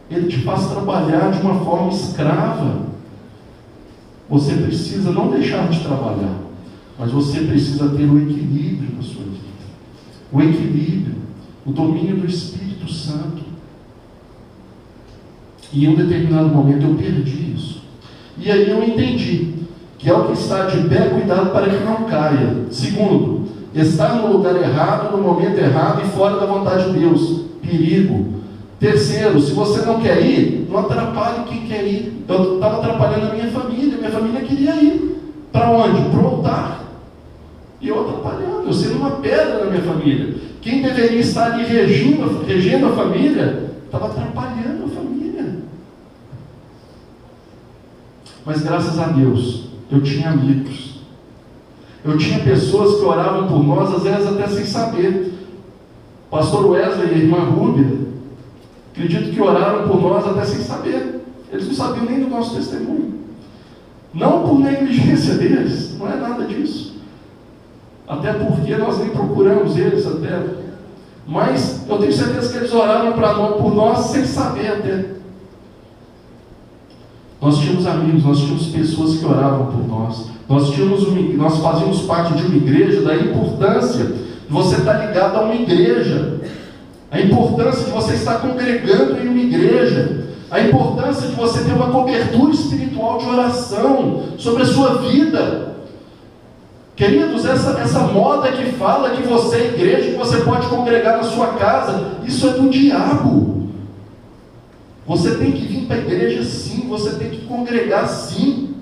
ele te faz trabalhar de uma forma escrava. Você precisa não deixar de trabalhar, mas você precisa ter o equilíbrio na sua vida. O equilíbrio, o domínio do Espírito Santo. E em um determinado momento eu perdi isso. E aí eu entendi que ao que está de pé, cuidado para que não caia. Segundo, Estar no lugar errado, no momento errado e fora da vontade de Deus. Perigo. Terceiro, se você não quer ir, não atrapalhe quem quer ir. Eu estava atrapalhando a minha família queria ir. Para onde? Para o altar. E eu atrapalhando, eu sendo uma pedra na minha família. Quem deveria estar ali regendo a família, estava atrapalhando a família. Mas graças a Deus, eu tinha amigos. Eu tinha pessoas que oravam por nós, às vezes até sem saber. Pastor Wesley e a irmã Rúbia, acredito que oraram por nós até sem saber. Eles não sabiam nem do nosso testemunho. Não por negligência deles, não é nada disso. Até porque nós nem procuramos eles até. Mas eu tenho certeza que eles oraram por nós sem saber até. Nós tínhamos amigos, nós tínhamos pessoas que oravam por nós. Nós fazíamos parte de uma igreja, da importância de você estar ligado a uma igreja. A importância de você estar congregando em uma igreja. A importância de você ter uma cobertura espiritual de oração sobre a sua vida. Queridos, essa moda que fala que você é igreja, que você pode congregar na sua casa, isso é do diabo. Você tem que vir para a igreja sim, você tem que congregar sim.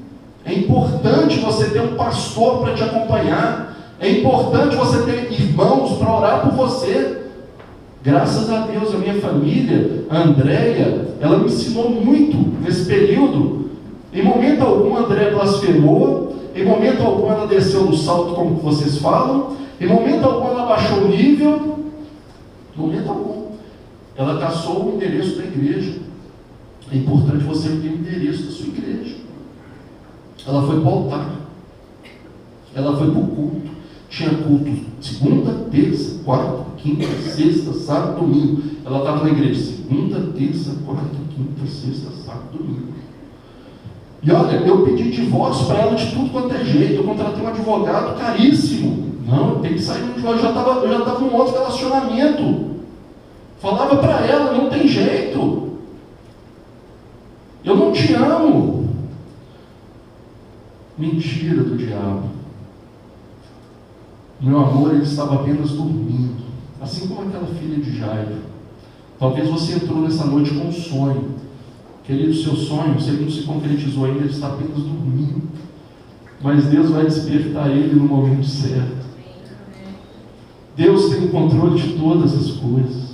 É importante você ter um pastor para te acompanhar. É importante você ter irmãos para orar por você. Graças a Deus, a minha família, a Andréia, ela me ensinou muito nesse período. Em momento algum a Andréia blasfemou, em momento algum ela desceu no salto, como vocês falam, em momento algum ela baixou o nível, em momento algum. Ela caçou o endereço da igreja. É importante você ter o endereço da sua igreja. Ela foi para o altar, ela foi para o culto. Tinha culto segunda, terça, quarta, quinta, sexta, sábado, domingo. Ela estava na igreja segunda, terça, quarta, quinta, sexta, sábado, domingo. E olha, eu pedi divórcio para ela de tudo quanto é jeito. Eu contratei um advogado caríssimo. Não, tem que sair do divórcio. Eu já estava num outro relacionamento. Falava para ela, não tem jeito. Eu não te amo. Mentira do diabo. Meu amor, ele estava apenas dormindo. Assim como aquela filha de Jairo. Talvez você entrou nessa noite com um sonho. Querido, seu sonho, se ele não se concretizou ainda, ele está apenas dormindo. Mas Deus vai despertar ele no momento certo. Deus tem o controle de todas as coisas.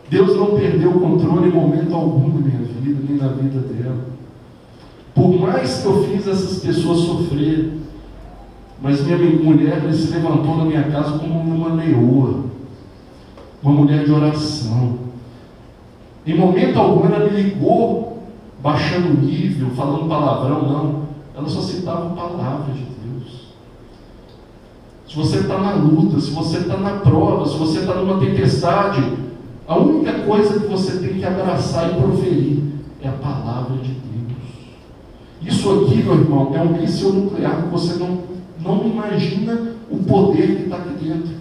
Deus não perdeu o controle em momento algum na minha vida, nem na vida dela. Por mais que eu fiz essas pessoas sofrer, mas minha mulher se levantou na minha casa como uma leoa, uma mulher de oração. Em momento algum ela me ligou, baixando o nível, falando palavrão, não. Ela só citava a palavra de Deus. Se você está na luta, se você está na prova, se você está numa tempestade, a única coisa que você tem que abraçar e proferir é a palavra de Deus. Isso aqui, meu irmão, é um míssil nuclear que você não imagina o poder que está aqui dentro.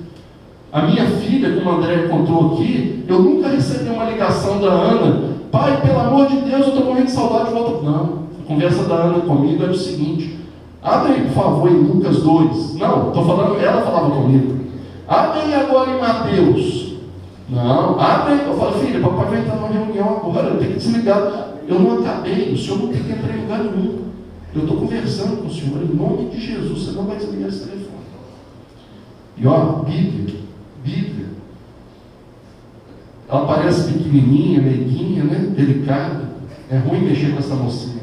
A minha filha, como a André contou aqui, eu nunca recebi uma ligação da Ana: pai, pelo amor de Deus, eu estou morrendo de saudade, volta. Não, a conversa da Ana comigo era o seguinte: abre aí, por favor, em Lucas 2. Não, estou falando, ela falava comigo. Abre aí agora em Mateus. Não, abre aí. Eu falo: filha, papai vai entrar numa reunião agora, eu tenho que desligar. Eu não acabei, o senhor não tem que entrar em lugar nenhum. Eu estou conversando com o senhor, em nome de Jesus, você não vai desligar esse telefone. E ó, Bíblia. Ela parece pequenininha, meiguinha, né? Delicada. É ruim mexer com essa mocinha.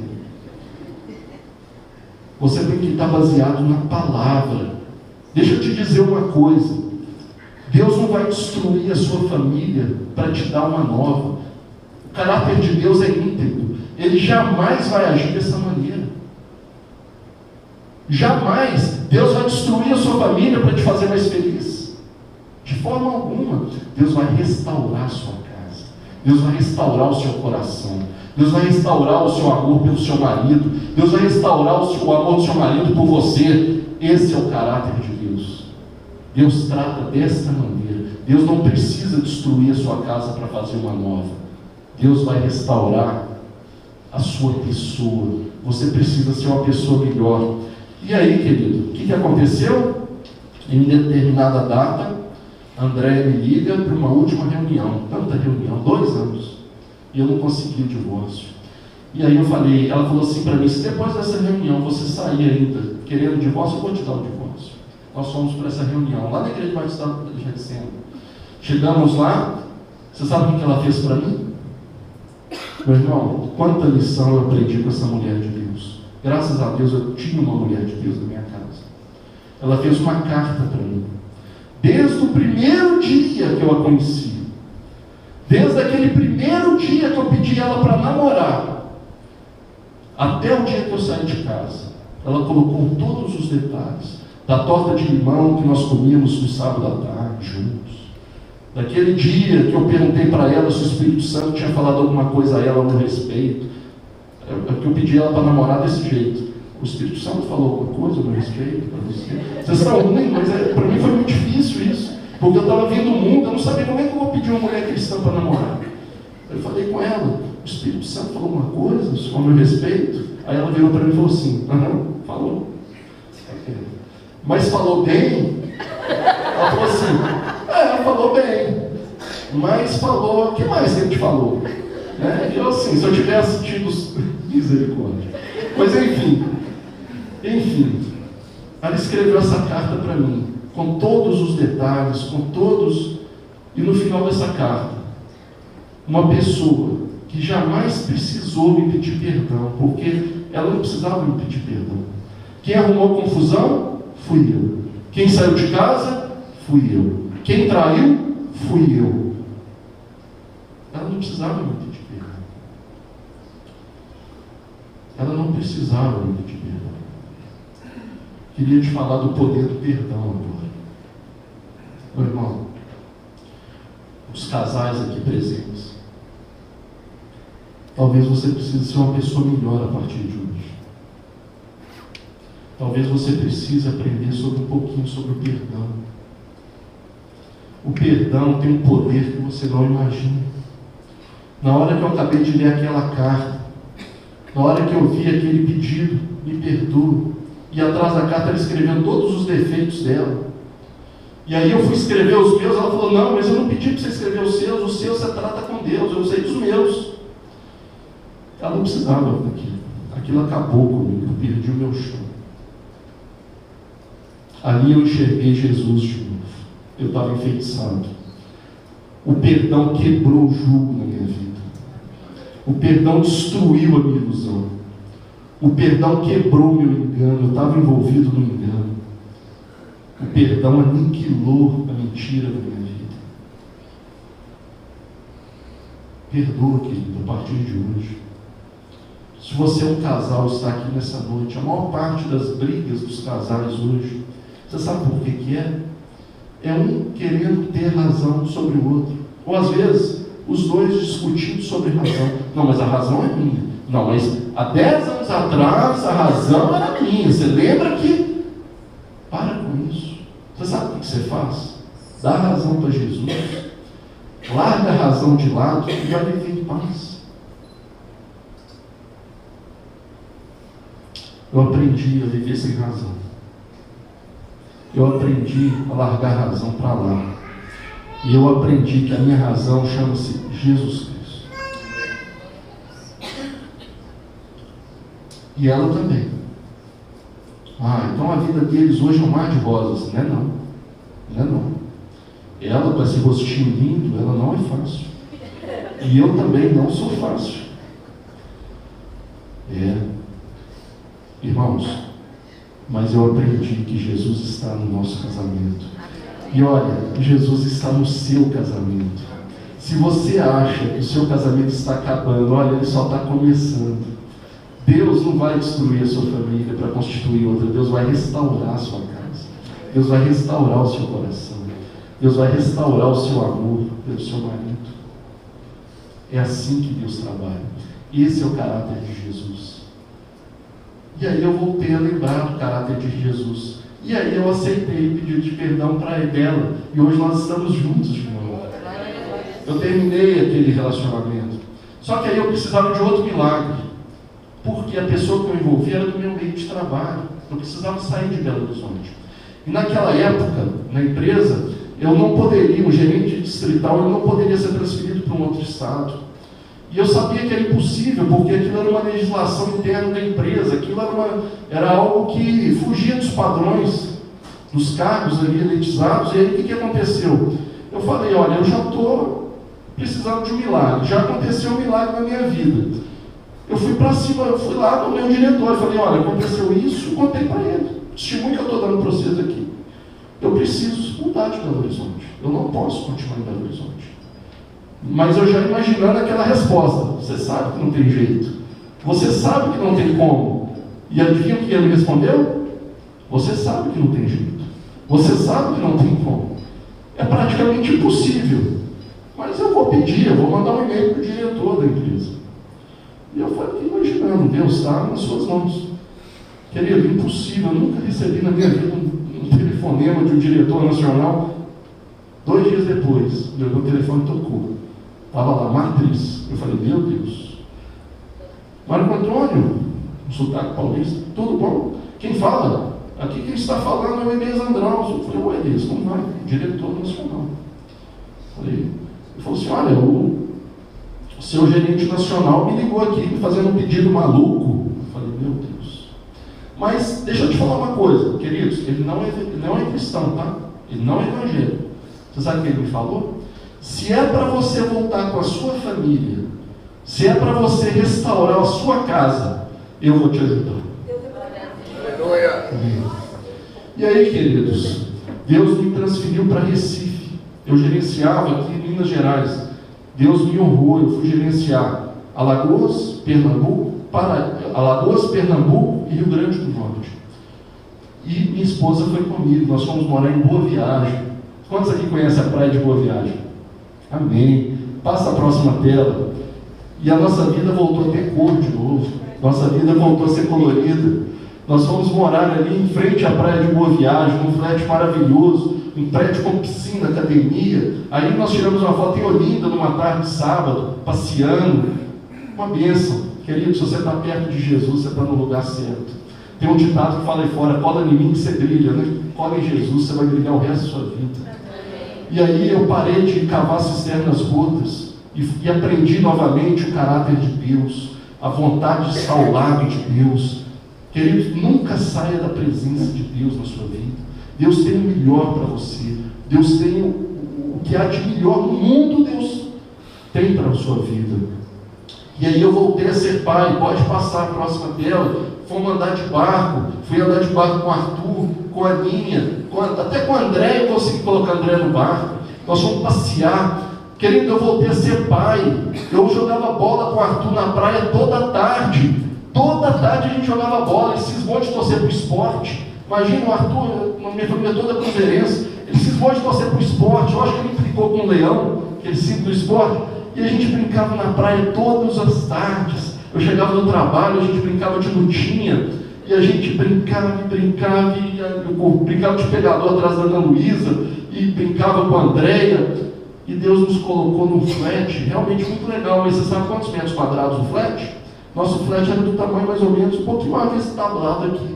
Você tem que estar baseado na palavra. Deixa eu te dizer uma coisa: Deus não vai destruir a sua família para te dar uma nova. O caráter de Deus é íntegro. Ele jamais vai agir dessa maneira. Jamais Deus vai destruir a sua família para te fazer mais feliz. De forma alguma. Deus vai restaurar a sua casa. Deus vai restaurar o seu coração. Deus vai restaurar o seu amor pelo seu marido. Deus vai restaurar o amor do seu marido por você. Esse é o caráter de Deus. Deus trata desta maneira. Deus não precisa destruir a sua casa para fazer uma nova. Deus vai restaurar a sua pessoa. Você precisa ser uma pessoa melhor. E aí, querido, o que aconteceu? Em determinada data, André me liga para uma última reunião, tanta reunião, 2 anos, e eu não consegui o divórcio. E aí eu falei, ela falou assim para mim, se depois dessa reunião você sair ainda querendo divórcio, eu vou te dar o divórcio. Nós fomos para essa reunião, lá na igreja de Batista de Getsemane. Chegamos lá, você sabe o que ela fez para mim? Meu irmão, quanta lição eu aprendi com essa mulher de Deus. Graças a Deus eu tinha uma mulher de Deus na minha casa. Ela fez uma carta para mim. Desde o primeiro dia que eu a conheci, desde aquele primeiro dia que eu pedi ela para namorar, até o dia que eu saí de casa, ela colocou todos os detalhes da torta de limão que nós comíamos no sábado à tarde juntos, daquele dia que eu perguntei para ela se o Espírito Santo tinha falado alguma coisa a ela ao meu respeito, que eu pedi ela para namorar desse jeito. O Espírito Santo falou alguma coisa a meu respeito para você? Vocês são ruins, mas para mim foi muito difícil isso, porque eu estava vindo do mundo, eu não sabia como é que eu vou pedir uma mulher cristã para namorar. Eu falei com ela, o Espírito Santo falou alguma coisa a meu respeito? Aí ela virou para mim e falou assim, falou. Mas falou bem? Ela falou assim, ela falou bem, mas falou, o que mais que ele te falou? E eu assim, se eu tivesse tido misericórdia. Mas enfim, ela escreveu essa carta para mim, com todos os detalhes, e no final dessa carta, uma pessoa que jamais precisou me pedir perdão, porque ela não precisava me pedir perdão. Quem arrumou confusão? Fui eu. Quem saiu de casa? Fui eu. Quem traiu? Fui eu. Ela não precisava me pedir perdão. Ela não precisava me pedir perdão. Queria te falar do poder do perdão agora. Meu irmão, os casais aqui presentes, talvez você precise ser uma pessoa melhor a partir de hoje. Talvez você precise aprender um pouquinho sobre o perdão. O perdão tem um poder que você não imagina. Na hora que eu acabei de ler aquela carta, na hora que eu vi aquele pedido, me perdoa, e atrás da carta ela escreveu todos os defeitos dela. E aí eu fui escrever os meus, ela falou, não, mas eu não pedi para você escrever os seus você trata com Deus, eu sei dos meus. Ela não precisava daquilo. Aquilo acabou comigo, eu perdi o meu chão. Ali eu enxerguei Jesus de novo. Eu estava enfeitiçado. O perdão quebrou o jugo na minha vida. O perdão destruiu a minha ilusão. O perdão quebrou o meu engano. Eu estava envolvido no engano. O perdão aniquilou a mentira da minha vida. Perdoa, querido, a partir de hoje. Se você é um casal, está aqui nessa noite, a maior parte das brigas dos casais hoje, você sabe por que é? É um querendo ter razão sobre o outro. Ou às vezes, os dois discutindo sobre razão. Não, mas a razão é minha. Não, mas há 10 anos atrás a razão era minha. Você lembra que? Para com isso. Você sabe o que você faz? Dá a razão para Jesus. Larga a razão de lado e vai viver em paz. Eu aprendi a viver sem razão. Eu aprendi a largar a razão para lá. E eu aprendi que a minha razão chama-se Jesus Cristo. E ela também. Então a vida deles hoje é um mar de rosas. Não é não. Não é não. Ela, com esse rostinho lindo, ela não é fácil. E eu também não sou fácil. Irmãos, mas eu aprendi que Jesus está no nosso casamento. E olha, Jesus está no seu casamento. Se você acha que o seu casamento está acabando, olha, ele só está começando. Deus não vai destruir a sua família para constituir outra. Deus vai restaurar a sua casa. Deus vai restaurar o seu coração. Deus vai restaurar o seu amor pelo seu marido. É assim que Deus trabalha. Esse é o caráter de Jesus. E aí eu voltei a lembrar do caráter de Jesus. E aí eu aceitei o pedido de perdão para dela. E hoje nós estamos juntos de novo. Eu terminei aquele relacionamento. Só que aí eu precisava de outro milagre. Porque a pessoa que eu envolvi era do meu meio de trabalho. Eu precisava sair de Belo Horizonte. E naquela época, na empresa, eu não poderia, o gerente distrital, ele não poderia ser transferido para um outro estado. E eu sabia que era impossível, porque aquilo era uma legislação interna da empresa, aquilo era algo que fugia dos padrões, dos cargos ali elitizados. E aí o que aconteceu? Eu falei, olha, eu já estou precisando de um milagre, já aconteceu um milagre na minha vida. Eu fui para cima, eu fui lá no meu diretor e falei, olha, aconteceu isso, contei para ele. Testemunho que eu estou dando para vocês aqui. Eu preciso mudar de Belo Horizonte. Eu não posso continuar em Belo Horizonte. Mas eu já imaginando aquela resposta. Você sabe que não tem jeito. Você sabe que não tem como. E adivinha o que ele respondeu? Você sabe que não tem jeito. Você sabe que não tem como. É praticamente impossível. Mas eu vou pedir, eu vou mandar um e-mail para o diretor da empresa. E eu falei, imaginando, Deus está nas suas mãos. Querido, impossível, eu nunca recebi na minha vida um telefonema de um diretor nacional. 2 dias depois, meu telefone tocou. Estava lá, Matriz. Eu falei, meu Deus. Marco Antônio, um sotaque paulista, tudo bom? Quem fala? Aqui quem está falando é o Elias Andraus. Eu falei, ué, Elias, como vai? Diretor nacional. Ele falou assim, olha, o seu gerente nacional me ligou aqui me fazendo um pedido maluco. Eu falei, meu Deus. Mas deixa eu te falar uma coisa, queridos, ele não é cristão, tá? Ele não é evangélico. Você sabe o que ele me falou? Se é para você voltar com a sua família, se é para você restaurar a sua casa, eu vou te ajudar. E aí, queridos, Deus me transferiu para Recife. Eu gerenciava aqui em Minas Gerais. Deus me honrou, eu fui gerenciar Alagoas, Pernambuco e Rio Grande do Norte. E minha esposa foi comigo, nós fomos morar em Boa Viagem. Quantos aqui conhecem a praia de Boa Viagem? Amém. Passa a próxima tela. E a nossa vida voltou a ter cor de novo. Nossa vida voltou a ser colorida. Nós fomos morar ali em frente à praia de Boa Viagem, num flat maravilhoso, um prédio com piscina, academia. Aí nós tiramos uma foto em Olinda, numa tarde de sábado, passeando. Uma bênção. Querido, se você está perto de Jesus, você está no lugar certo. Tem um ditado que fala aí fora, cola em mim que você brilha, né? Cola em Jesus, você vai brilhar o resto da sua vida. E aí eu parei de cavar cisternas gordas e aprendi novamente o caráter de Deus, a vontade de estar ao lado de Deus. Queridos, nunca saia da presença de Deus na sua vida. Deus tem o melhor para você. Deus tem o que há de melhor no mundo, Deus tem para a sua vida. E aí eu voltei a ser pai. Pode passar a próxima tela. Fomos andar de barco. Fui andar de barco com o Arthur, com a Aninha, até com a André. Eu consegui colocar a André no barco. Nós fomos passear. Querido, eu voltei a ser pai. Eu jogava bola com o Arthur na praia toda tarde. Toda tarde a gente jogava bola. Ele cismou de torcer para o esporte. Imagina o Arthur, minha família toda cruzeirense. Ele cismou de torcer para o esporte. Eu acho que ele implicou com o Leão, que ele cisma do esporte. E a gente brincava na praia todas as tardes. Eu chegava do trabalho, a gente brincava de lutinha. E a gente brincava, e eu brincava de pegador atrás da Ana Luísa. E brincava com a Andréia. E Deus nos colocou num flat, realmente muito legal. Mas você sabe quantos metros quadrados o flat? Nosso flat era do tamanho mais ou menos, um pouquinho mais desse tablado aqui.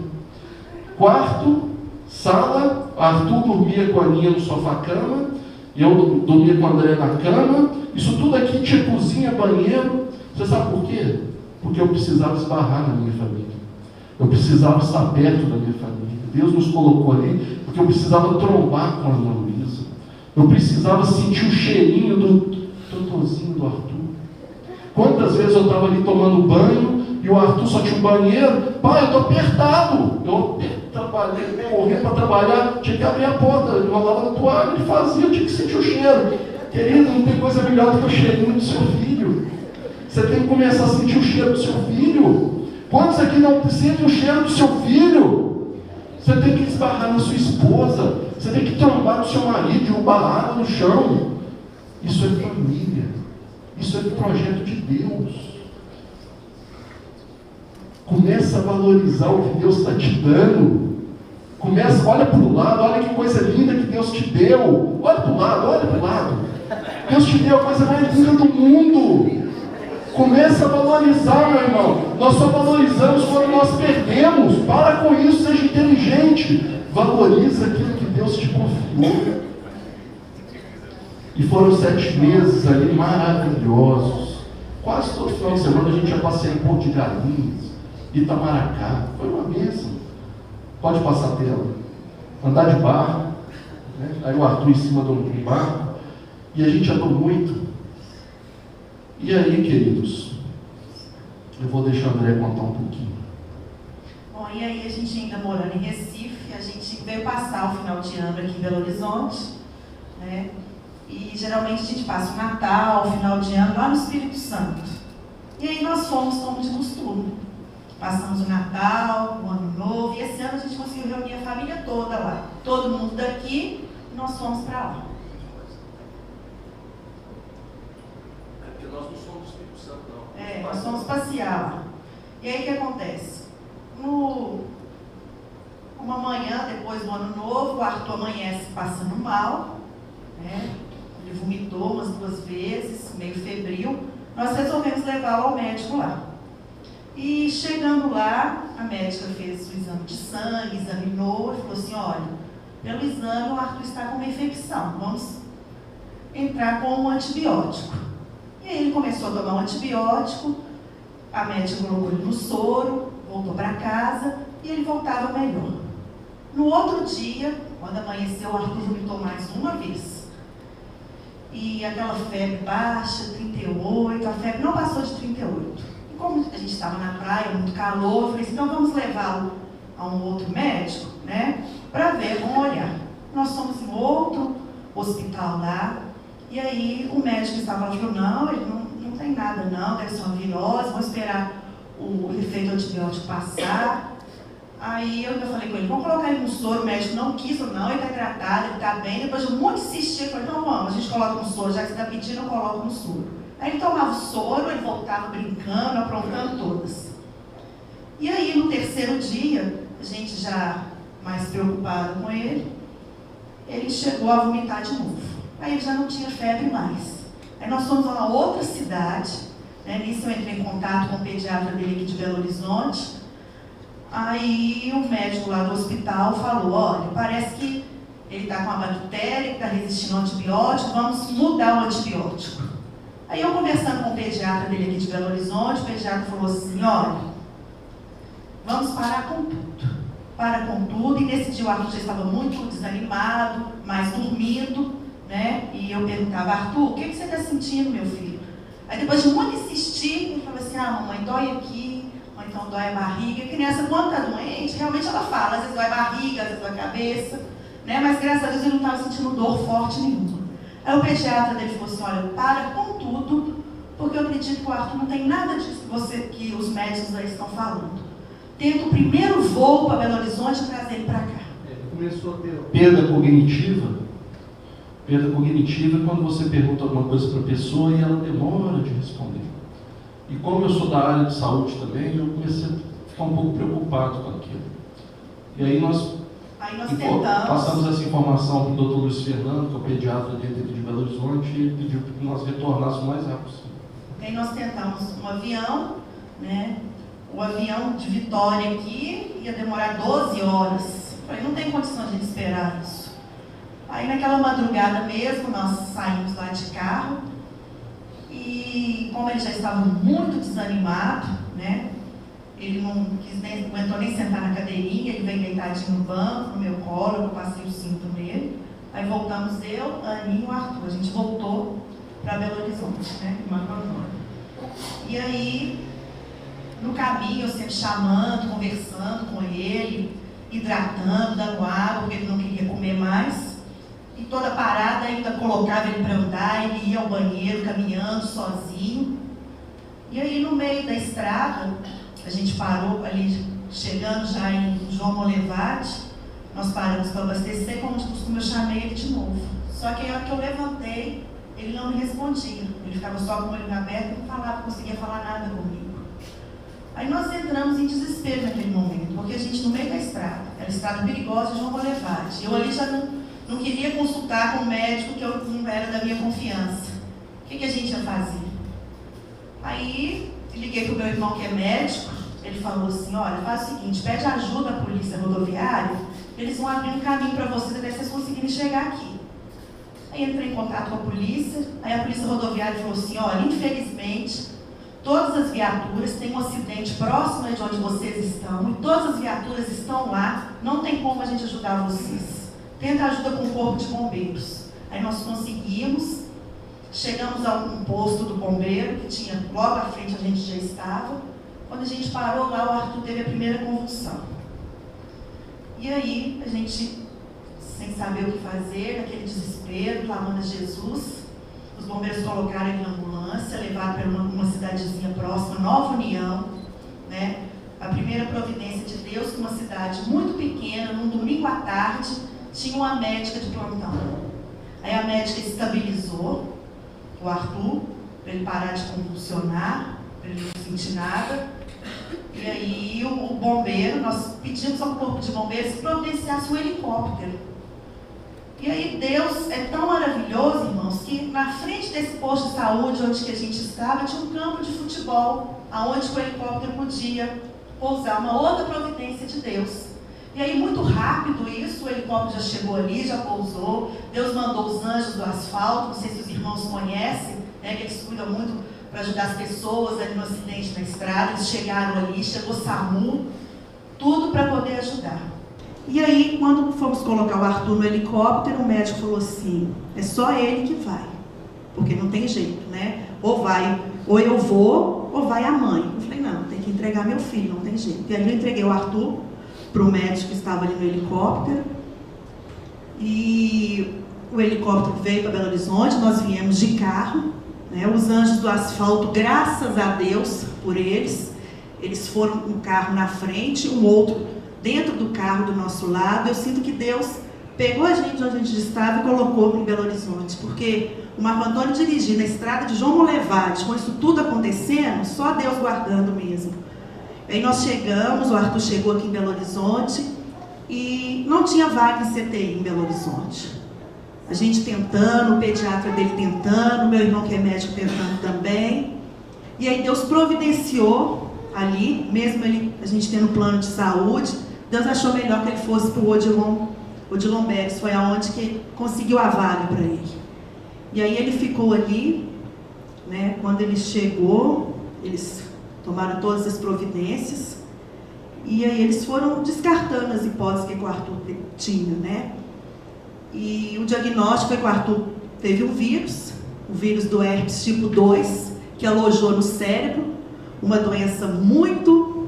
Quarto, sala, Arthur dormia com a Aninha no sofá-cama, eu dormia com a André na cama. Isso tudo aqui tinha cozinha, banheiro. Você sabe por quê? Porque eu precisava esbarrar na minha família. Eu precisava estar perto da minha família. Deus nos colocou ali porque eu precisava trombar com a Ana Luísa. Eu precisava sentir o cheirinho do totozinho do Arthur. Quantas vezes eu estava ali tomando banho e o Arthur só tinha um banheiro. Pai, eu estou apertado. Eu trabalhei, correndo para trabalhar, tinha que abrir a porta, eu enrolava na toalha, ele fazia, eu tinha que sentir o cheiro. Querido, não tem coisa melhor do que o cheirinho do seu filho. Você tem que começar a sentir o cheiro do seu filho. Quantos aqui não sentem o cheiro do seu filho? Você tem que esbarrar na sua esposa. Você tem que trombar no seu marido, derrubar água no chão. Isso é família. Isso é projeto de Deus. Começa a valorizar o que Deus está te dando. Começa, olha para o lado, olha que coisa linda que Deus te deu. Olha para o lado, olha para o lado. Deus te deu a coisa mais linda do mundo. Começa a valorizar, meu irmão. Nós só valorizamos quando nós perdemos. Para com isso, seja inteligente. Gente, valoriza aquilo que Deus te confiou. E foram 7 meses ali maravilhosos. Quase todo final de semana a gente ia passear em Porto de Galinhas, Itamaracá. Foi uma bênção. Pode passar a tela. Andar de barco, né? Aí o Arthur em cima de um barco. E a gente andou muito. E aí, queridos, eu vou deixar o André contar um pouquinho. Bom, e aí a gente ainda morando em Recife, a gente veio passar o final de ano aqui em Belo Horizonte, né? E geralmente a gente passa o Natal, o final de ano lá no Espírito Santo. E aí nós fomos como de costume. Passamos o Natal, o Ano Novo, e esse ano a gente conseguiu reunir a família toda lá. Todo mundo daqui, e nós fomos para lá. É porque nós não somos do Espírito Santo, não. Nós fomos passear lá. E aí o que acontece? Uma manhã, depois do Ano Novo, o Arthur amanhece passando mal, né? Ele vomitou umas 2 vezes, meio febril. Nós resolvemos levá-lo ao médico lá. E chegando lá, a médica fez o exame de sangue, examinou e falou assim: olha, pelo exame o Arthur está com uma infecção, vamos entrar com um antibiótico. E aí ele começou a tomar um antibiótico, a médica colocou ele no soro, voltou para casa e ele voltava melhor. No outro dia, quando amanheceu, o Arthur vomitou mais uma vez. E aquela febre baixa, 38, a febre não passou de 38. E como a gente estava na praia, muito calor, eu falei assim: então vamos levá-lo a um outro médico, né, para ver, vamos olhar. Nós fomos em outro hospital lá, e aí o médico estava lá e falou: não, ele não tem nada não, deve ser uma virose, vamos esperar o efeito antibiótico passar. Aí eu falei com ele: vamos colocar ele no soro. O médico não quis, falou: não, ele está tratado, ele está bem. Depois de muito insistir, eu falei: então vamos, a gente coloca no soro, já que você está pedindo, eu coloco no soro. Aí ele tomava o soro, ele voltava brincando, aprontando todas. E aí no terceiro dia, a gente já mais preocupado com ele chegou a vomitar de novo. Aí ele já não tinha febre mais. Aí nós fomos a uma outra cidade, né? Nisso eu entrei em contato com o pediatra dele aqui de Belo Horizonte. Aí o médico lá do hospital falou: olha, parece que ele está com uma bactéria que está resistindo ao antibiótico, vamos mudar o antibiótico. Aí eu conversando com o pediatra dele aqui de Belo Horizonte, o pediatra falou assim: olha, vamos parar com tudo. Para com tudo. E nesse dia o Arthur já estava muito desanimado, mais dormindo, né? E eu perguntava: Arthur, o que você está sentindo, meu filho? Aí depois de muito insistir, ele falou assim: ah, mamãe, dói aqui, ou então dói a barriga. A criança, quando está doente, realmente ela fala, às vezes dói a barriga, às vezes dói a cabeça, né? Mas graças a Deus ele não estava sentindo dor forte nenhuma. Aí o pediatra dele falou assim: olha, para com tudo, porque eu acredito que o Arthur não tem nada disso que os médicos aí estão falando. Tenta o primeiro voo para Belo Horizonte e trazer ele para cá. Começou a ter perda cognitiva. Perda cognitiva é quando você pergunta alguma coisa para a pessoa e ela demora de responder. E como eu sou da área de saúde também, eu comecei a ficar um pouco preocupado com aquilo. E aí nós passamos essa informação para o Dr. Luiz Fernando, que é o pediatra dele de Belo Horizonte, e ele pediu que nós retornássemos o mais rápido possível. Aí nós tentamos um avião, né? O avião de Vitória aqui ia demorar 12 horas. Eu falei: não tem condição de esperar isso. Aí naquela madrugada mesmo, nós saímos lá de carro, e como ele já estava muito desanimado, né? Ele não aguentou nem sentar na cadeirinha, ele veio deitadinho no banco, no meu colo, eu passei o cinto nele. Aí voltamos eu, a Aninha e o Arthur. A gente voltou para Belo Horizonte, né? Em Marco Antônio. E aí, no caminho, eu sempre chamando, conversando com ele, hidratando, dando água, porque ele não queria comer mais. E toda parada ainda colocava ele para andar, ele ia ao banheiro caminhando sozinho. E aí no meio da estrada, a gente parou ali, chegando já em João Molevade, nós paramos para abastecer, como de costume eu chamei ele de novo. Só que a hora que eu levantei, ele não me respondia. Ele ficava só com o olho aberto e não falava, não conseguia falar nada comigo. Aí nós entramos em desespero naquele momento, porque a gente no meio da estrada, era estrada perigosa de João Molevade. Eu ali já não queria consultar com um médico que eu não era da minha confiança. O que a gente ia fazer? Aí liguei para o meu irmão que é médico, ele falou assim, olha, faz o seguinte, pede ajuda à polícia rodoviária, eles vão abrir um caminho para vocês até vocês conseguirem chegar aqui. Aí entrei em contato com a polícia, aí a polícia rodoviária falou assim, olha, infelizmente, todas as viaturas têm um acidente próximo de onde vocês estão, e todas as viaturas estão lá, não tem como a gente ajudar vocês. Tenta ajuda com o corpo de bombeiros. Aí nós conseguimos, chegamos a um posto do bombeiro, que tinha logo à frente a gente já estava. Quando a gente parou lá, o Arthur teve a primeira convulsão. E aí, a gente, sem saber o que fazer, naquele desespero, clamando a Jesus, os bombeiros colocaram ele na ambulância, levaram para uma cidadezinha próxima, Nova União, né? A primeira providência de Deus, que uma cidade muito pequena, num domingo à tarde, tinha uma médica de plantão. Aí a médica estabilizou o Arthur, para ele parar de convulsionar, para ele não sentir nada. E aí o bombeiro, nós pedimos ao corpo de bombeiros que providenciasse um helicóptero. E aí Deus é tão maravilhoso, irmãos, que na frente desse posto de saúde onde que a gente estava, tinha um campo de futebol, aonde o helicóptero podia pousar, uma outra providência de Deus. E aí muito rápido isso, o helicóptero já chegou ali, já pousou, Deus mandou os anjos do asfalto, não sei se os irmãos conhecem, né, que eles cuidam muito para ajudar as pessoas ali no acidente na estrada, eles chegaram ali, chegou SAMU, tudo para poder ajudar. E aí, quando fomos colocar o Arthur no helicóptero, o médico falou assim, é só ele que vai, porque não tem jeito, né? Ou eu vou, ou vai a mãe. Eu falei, não, tem que entregar meu filho, não tem jeito. E aí eu entreguei o Arthur para o médico que estava ali no helicóptero, e o helicóptero veio para Belo Horizonte, nós viemos de carro, né? Os anjos do asfalto, graças a Deus por eles foram um carro na frente, um outro dentro do carro do nosso lado. Eu sinto que Deus pegou a gente onde a gente estava e colocou em Belo Horizonte, porque o Marco Antônio dirigindo na estrada de João Molevade, com isso tudo acontecendo, só Deus guardando mesmo. Aí nós chegamos, o Arthur chegou aqui em Belo Horizonte e não tinha vaga em CTI em Belo Horizonte. A gente tentando, o pediatra dele tentando, meu irmão que é médico tentando também. E aí Deus providenciou ali, mesmo a gente tendo plano de saúde, Deus achou melhor que ele fosse para o Odilon Beres, foi aonde que conseguiu a vaga para ele. E aí ele ficou ali, né? Quando ele chegou, eles tomaram todas as providências, e aí eles foram descartando as hipóteses que o Arthur tinha, né? E o diagnóstico foi que o Arthur teve o vírus do herpes tipo 2, que alojou no cérebro, uma doença muito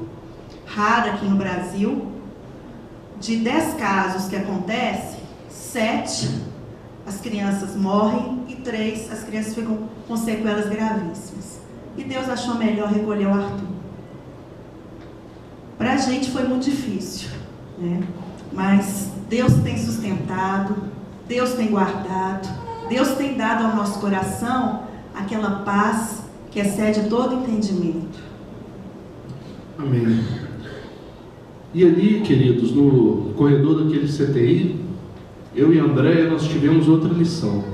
rara aqui no Brasil. De 10 casos que acontece, 7 as crianças morrem e 3 as crianças ficam com sequelas gravíssimas. E Deus achou melhor recolher o Arthur. Para a gente foi muito difícil, né? Mas Deus tem sustentado, Deus tem guardado, Deus tem dado ao nosso coração aquela paz que excede todo entendimento. Amém. E ali, queridos, no corredor daquele CTI, eu e a Andréia, nós tivemos outra lição.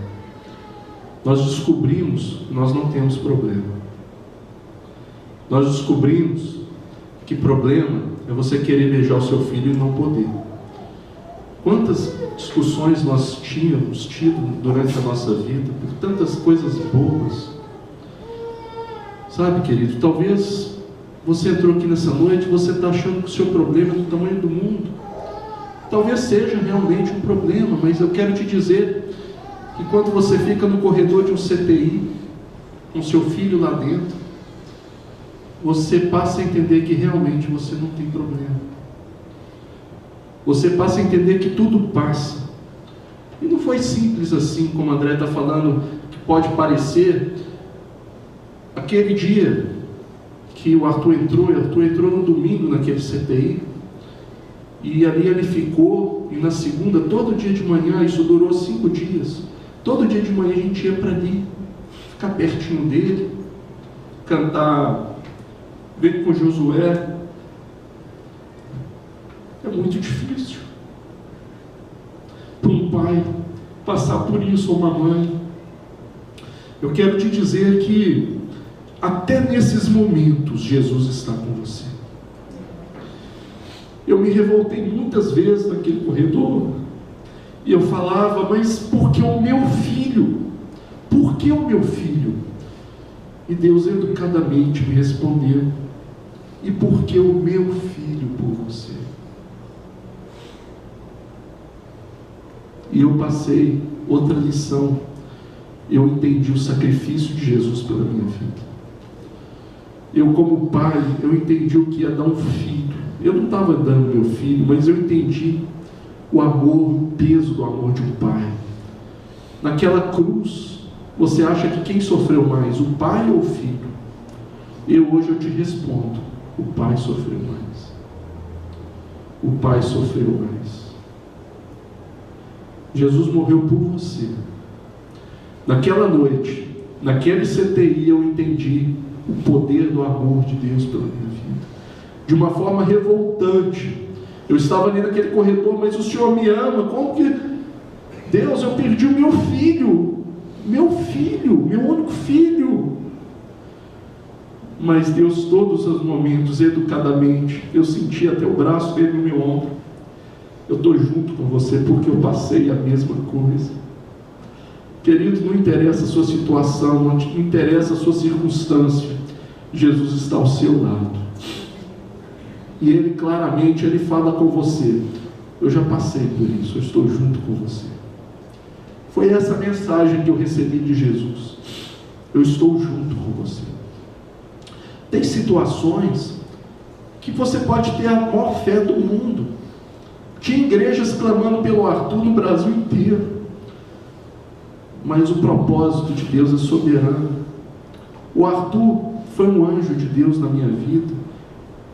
Nós descobrimos que nós não temos problema. Nós descobrimos que problema é você querer beijar o seu filho e não poder. Quantas discussões nós tínhamos tido durante a nossa vida, por tantas coisas boas. Sabe, querido, talvez você entrou aqui nessa noite e você está achando que o seu problema é do tamanho do mundo. Talvez seja realmente um problema, mas eu quero te dizer que quando você fica no corredor de um CTI, com seu filho lá dentro, você passa a entender que realmente você não tem problema. Você passa a entender que tudo passa. E não foi simples assim, como a André está falando, que pode parecer. Aquele dia que o Arthur entrou no domingo naquele CTI, e ali ele ficou, e na segunda, todo dia de manhã, isso durou 5 dias, todo dia de manhã a gente ia para ali, ficar pertinho dele, cantar Vem com Josué. É muito difícil para um pai passar por isso, ou uma mãe. Eu quero te dizer que até nesses momentos Jesus está com você. eu me revoltei muitas vezes naquele corredor. E eu falava, mas por que o meu filho? Por que o meu filho? E Deus educadamente me respondeu, e por que o meu filho por você? E eu passei outra lição. Eu entendi o sacrifício de Jesus pela minha vida. Eu, como pai, eu entendi o que ia dar um filho. Eu não estava dando meu filho, mas eu entendi o amor, o peso do amor de um pai. Naquela cruz, você acha que quem sofreu mais, o pai ou o filho? Hoje eu te respondo, o pai sofreu mais. O pai sofreu mais. Jesus morreu por você. Naquela noite, naquele CTI, eu entendi o poder do amor de Deus pela minha vida. De uma forma revoltante. Eu estava ali naquele corredor, mas o Senhor me ama. Como que... Deus, eu perdi o meu filho. Meu filho, meu único filho. Mas Deus, todos os momentos, educadamente, eu senti até o braço dele no meu ombro. Eu estou junto com você porque eu passei a mesma coisa. Querido, não interessa a sua situação, não interessa a sua circunstância, Jesus está ao seu lado. E Ele claramente, Ele fala com você, eu já passei por isso, eu estou junto com você. Foi essa mensagem que eu recebi de Jesus, eu estou junto com você. Tem situações que você pode ter a maior fé do mundo. Tinha igrejas clamando pelo Arthur no Brasil inteiro. Mas o propósito de Deus é soberano. O Arthur foi um anjo de Deus na minha vida.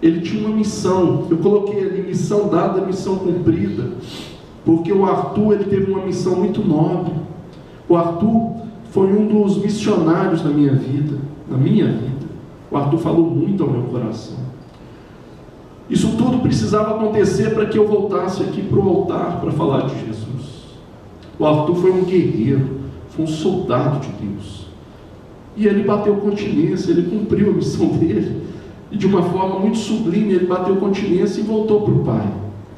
Ele tinha uma missão. Eu coloquei ali, missão dada, missão cumprida. Porque o Arthur, ele teve uma missão muito nobre. O Arthur foi um dos missionários da minha vida. Na minha vida. O Arthur falou muito ao meu coração. Isso tudo precisava acontecer para que eu voltasse aqui para o altar para falar de Jesus. O Arthur foi um guerreiro. Foi um soldado de Deus. E ele bateu continência, ele cumpriu a missão dele. E de uma forma muito sublime, ele bateu continência e voltou para o Pai.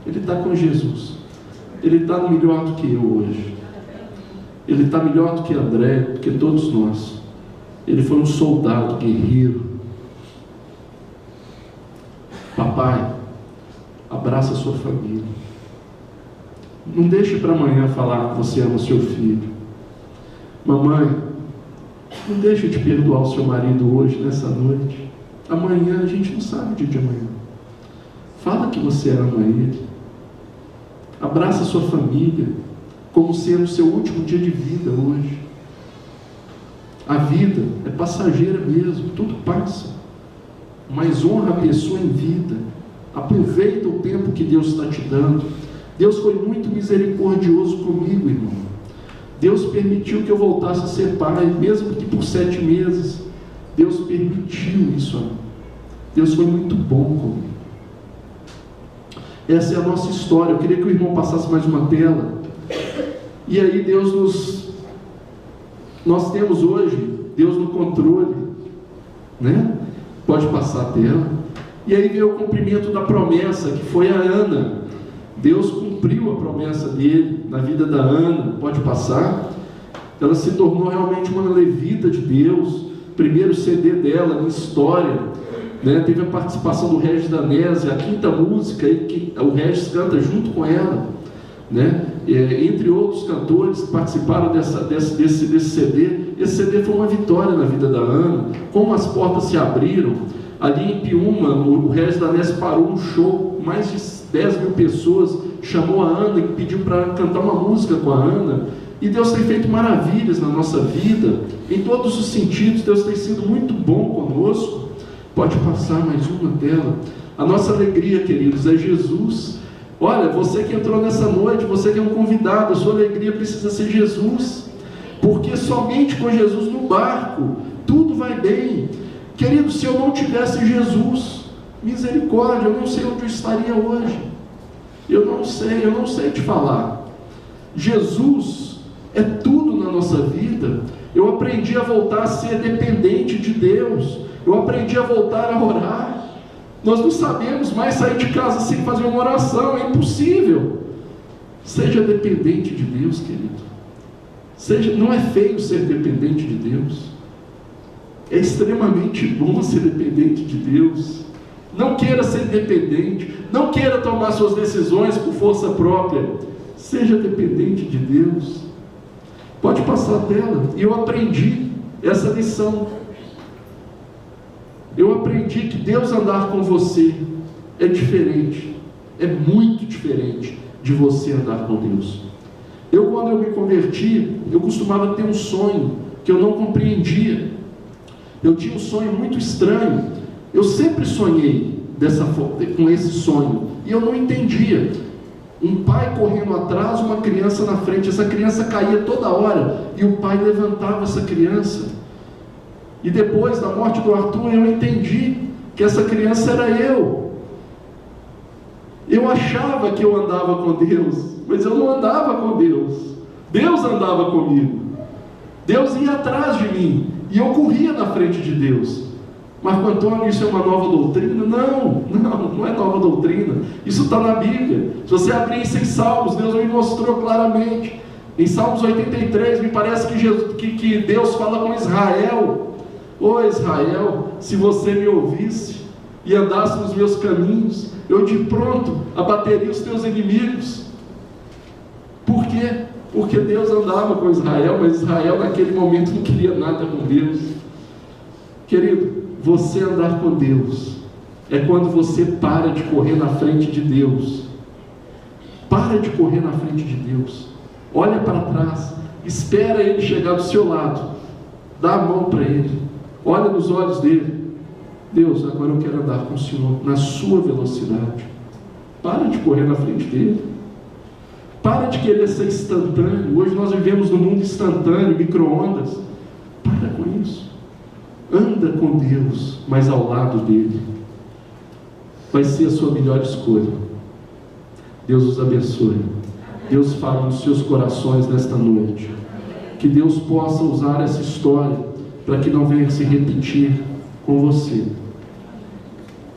Ele está com Jesus. Ele está melhor do que eu hoje. Ele está melhor do que André, do que todos nós. Ele foi um soldado, guerreiro. Papai, abraça a sua família. Não deixe para amanhã falar que você ama o seu filho. Mamãe, não deixe de perdoar o seu marido hoje, nessa noite. Amanhã, a gente não sabe o dia de amanhã. Fala que você ama ele. Abraça a sua família, como sendo o seu último dia de vida hoje. A vida é passageira mesmo, tudo passa. Mas honra a pessoa em vida. Aproveita o tempo que Deus está te dando. Deus foi muito misericordioso comigo, irmão. Deus permitiu que eu voltasse a ser pai, mesmo que por 7 meses. Deus permitiu isso. Deus foi muito bom comigo. Essa é a nossa história. Eu queria que o irmão passasse mais uma tela. E aí nós temos hoje Deus no controle, né? Pode passar a tela. E aí veio o cumprimento da promessa, que foi a Ana. Deus cumpriu a promessa dele na vida da Ana. Pode passar. Ela se tornou realmente uma levita de Deus. Primeiro CD dela na história, né? Teve a participação do Regis Danese, a 5ª música aí, que o Regis canta junto com ela, né? Entre outros cantores que participaram desse CD. Esse CD foi uma vitória na vida da Ana. Como as portas se abriram ali em Piúma, o Regis Danese parou um show, mais de 10 mil pessoas, chamou a Ana e pediu para cantar uma música com a Ana. E Deus tem feito maravilhas na nossa vida, em todos os sentidos. Deus tem sido muito bom conosco. Pode passar mais uma tela. A nossa alegria, queridos, é Jesus. Olha, você que entrou nessa noite, você que é um convidado, a sua alegria precisa ser Jesus, porque somente com Jesus no barco, tudo vai bem. Querido, se eu não tivesse Jesus, misericórdia, eu não sei onde eu estaria hoje. Eu não sei te falar. Jesus é tudo na nossa vida. Eu aprendi a voltar a ser dependente de Deus. Eu aprendi a voltar a orar. Nós não sabemos mais sair de casa sem fazer uma oração, é impossível. Seja dependente de Deus, querido. Não é feio ser dependente de Deus. É extremamente bom ser dependente de Deus. Não queira ser independente, não queira tomar suas decisões por força própria. Seja dependente de Deus. Pode passar a tela. E eu aprendi essa lição. Eu aprendi que Deus andar com você é diferente, é muito diferente de você andar com Deus. Quando eu me converti, eu costumava ter um sonho que eu não compreendia. Eu tinha um sonho muito estranho. Eu sempre sonhei dessa forma, com esse sonho, e eu não entendia. Um pai correndo atrás, uma criança na frente. Essa criança caía toda hora e o pai levantava essa criança. E depois da morte do Arthur, eu entendi que essa criança era eu. Eu achava que eu andava com Deus, mas eu não andava com Deus. Deus andava comigo. Deus ia atrás de mim e eu corria na frente de Deus. Marco Antônio, isso é uma nova doutrina? Não é nova doutrina. Isso está na Bíblia. Se você abrir isso em Salmos, Deus me mostrou claramente. Em Salmos 83, me parece que Deus fala com Israel. Ô Israel, se você me ouvisse e andasse nos meus caminhos, eu de pronto abateria os teus inimigos. Por quê? Porque Deus andava com Israel, mas Israel naquele momento não queria nada com Deus. Querido, você andar com Deus é quando você para de correr na frente de Deus. Para de correr na frente de Deus. Olha para trás, espera Ele chegar do seu lado, dá a mão para Ele, olha nos olhos dele. Deus, agora eu quero andar com o Senhor na sua velocidade. Para de correr na frente dele. Para de querer ser instantâneo. Hoje nós vivemos num mundo instantâneo, micro-ondas. Para com isso. Anda com Deus, mas ao lado dele. Vai ser a sua melhor escolha. Deus os abençoe. Deus fale nos seus corações nesta noite. Que Deus possa usar essa história para que não venha se repetir com você.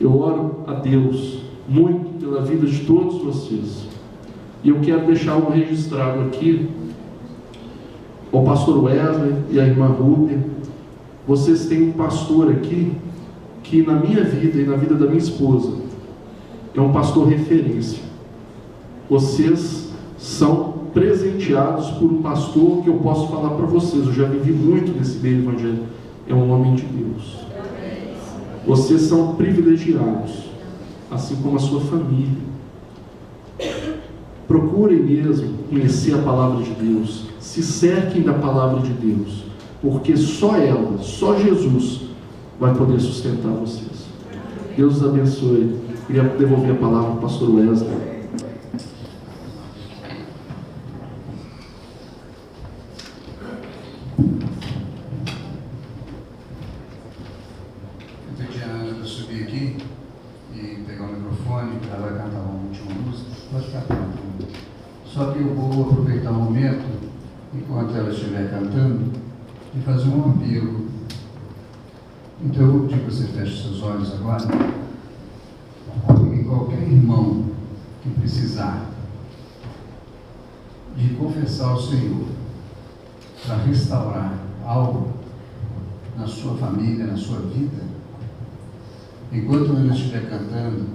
Eu oro a Deus muito pela vida de todos vocês. E eu quero deixar algo registrado aqui ao pastor Wesley e à irmã Rúbia. Vocês têm um pastor aqui que na minha vida e na vida da minha esposa é um pastor referência. Vocês são presenteados por um pastor que eu posso falar para vocês. Eu já vivi muito nesse meio evangélico. É um homem de Deus. Vocês são privilegiados, assim como a sua família. Procurem mesmo conhecer a palavra de Deus. Se cerquem da palavra de Deus, porque só ela, só Jesus vai poder sustentar vocês. Deus os abençoe. Queria devolver a palavra ao pastor Wesley. Só que eu vou aproveitar o momento, enquanto ela estiver cantando, e fazer um apelo. Então eu vou pedir que você feche seus olhos agora. E qualquer irmão que precisar de confessar ao Senhor para restaurar algo na sua família, na sua vida, enquanto ela estiver cantando,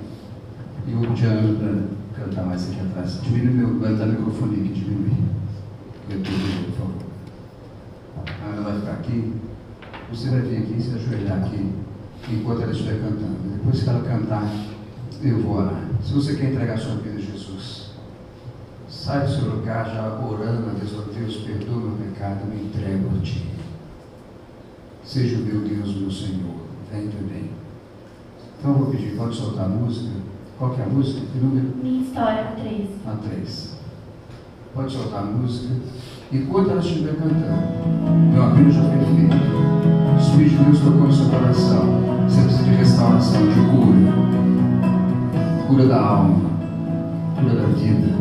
eu vou pedir a Ana para cantar mais aqui atrás. Diminui vai dar o microfone aqui, diminui. Por favor. A Ana vai ficar aqui. Você vai vir aqui e se ajoelhar aqui enquanto ela estiver cantando. Depois que ela cantar, eu vou orar. Se você quer entregar a sua vida a Jesus, sai do seu lugar já orando a Deus. Oh, Deus, perdoa meu pecado, me entrego a Ti. Seja o meu Deus, meu Senhor. Vem também. Então eu vou pedir, pode soltar a música. Qual que é a música? Que número? Minha História, a 3. A 3. Pode soltar a música. Enquanto ela estiver cantando, meu apelo já foi feito. O Espírito de Deus tocou no seu coração. Você precisa de restauração, de cura. Cura da alma, cura da vida,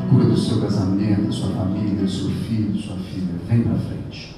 cura do seu casamento, da sua família, do seu filho, da sua filha. Vem para frente.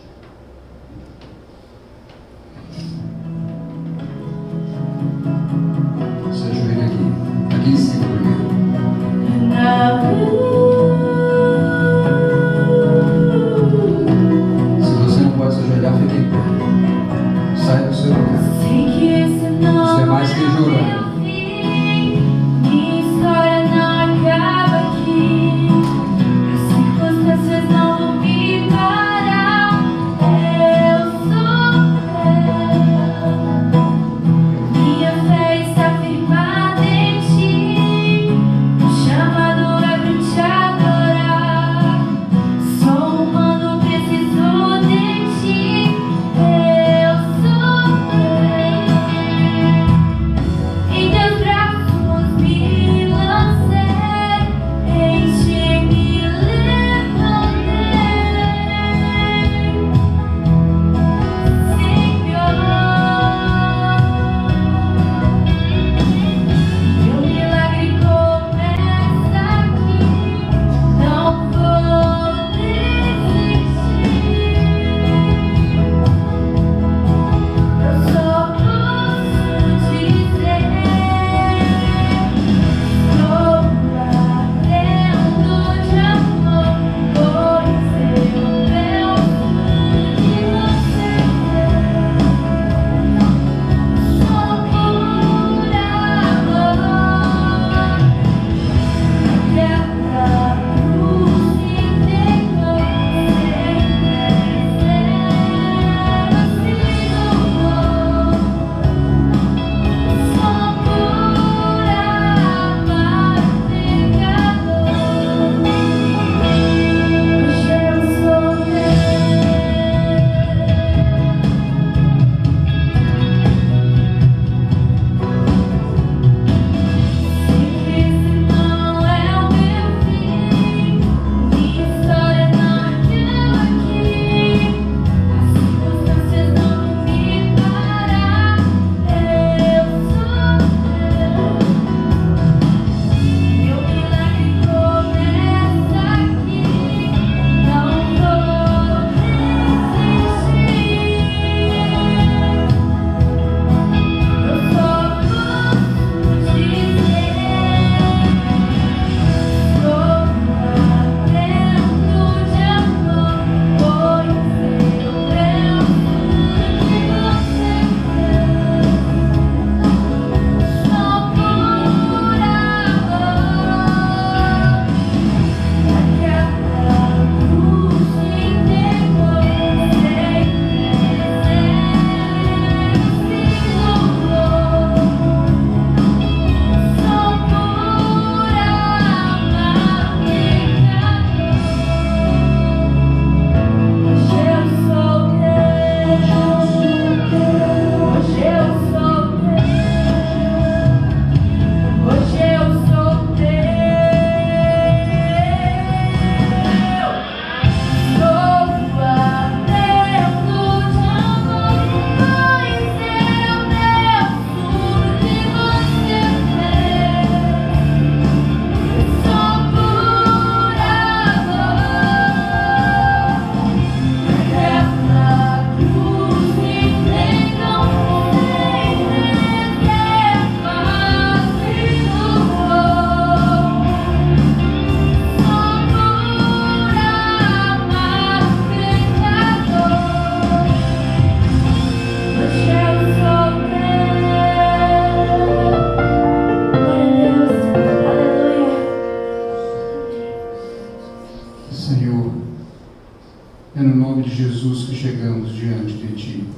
Jesus, que chegamos diante de Ti,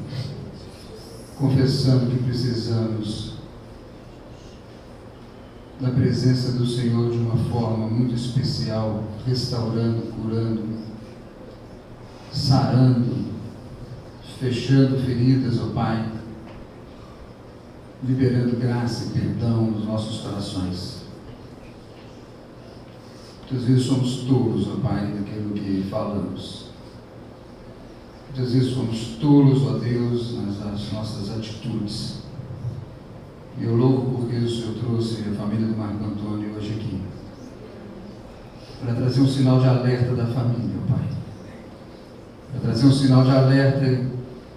confessando que precisamos da presença do Senhor de uma forma muito especial, restaurando, curando, sarando, fechando feridas, ó Pai, liberando graça e perdão nos nossos corações. Muitas vezes somos tolos, ó Pai, daquilo que falamos. Muitas vezes somos tolos, ó Deus, nas nossas atitudes. E eu louvo porque o Senhor trouxe a família do Marco Antônio hoje aqui, para trazer um sinal de alerta da família, ó Pai. Para trazer um sinal de alerta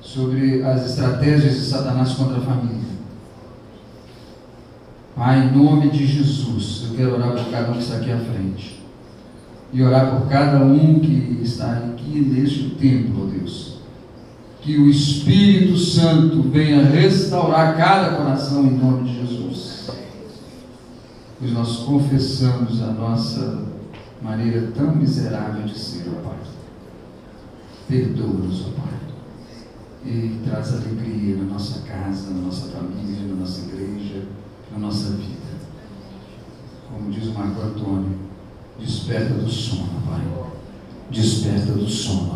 sobre as estratégias de Satanás contra a família. Pai, em nome de Jesus, eu quero orar por cada um que está aqui à frente. E orar por cada um que está aqui neste templo, ó Deus. Que o Espírito Santo venha restaurar cada coração em nome de Jesus. Pois nós confessamos a nossa maneira tão miserável de ser, ó Pai. Perdoa-nos, ó Pai. E traz alegria na nossa casa, na nossa família, na nossa igreja, na nossa vida. Como diz o Marco Antônio, desperta do sono, Pai. Desperta do sono,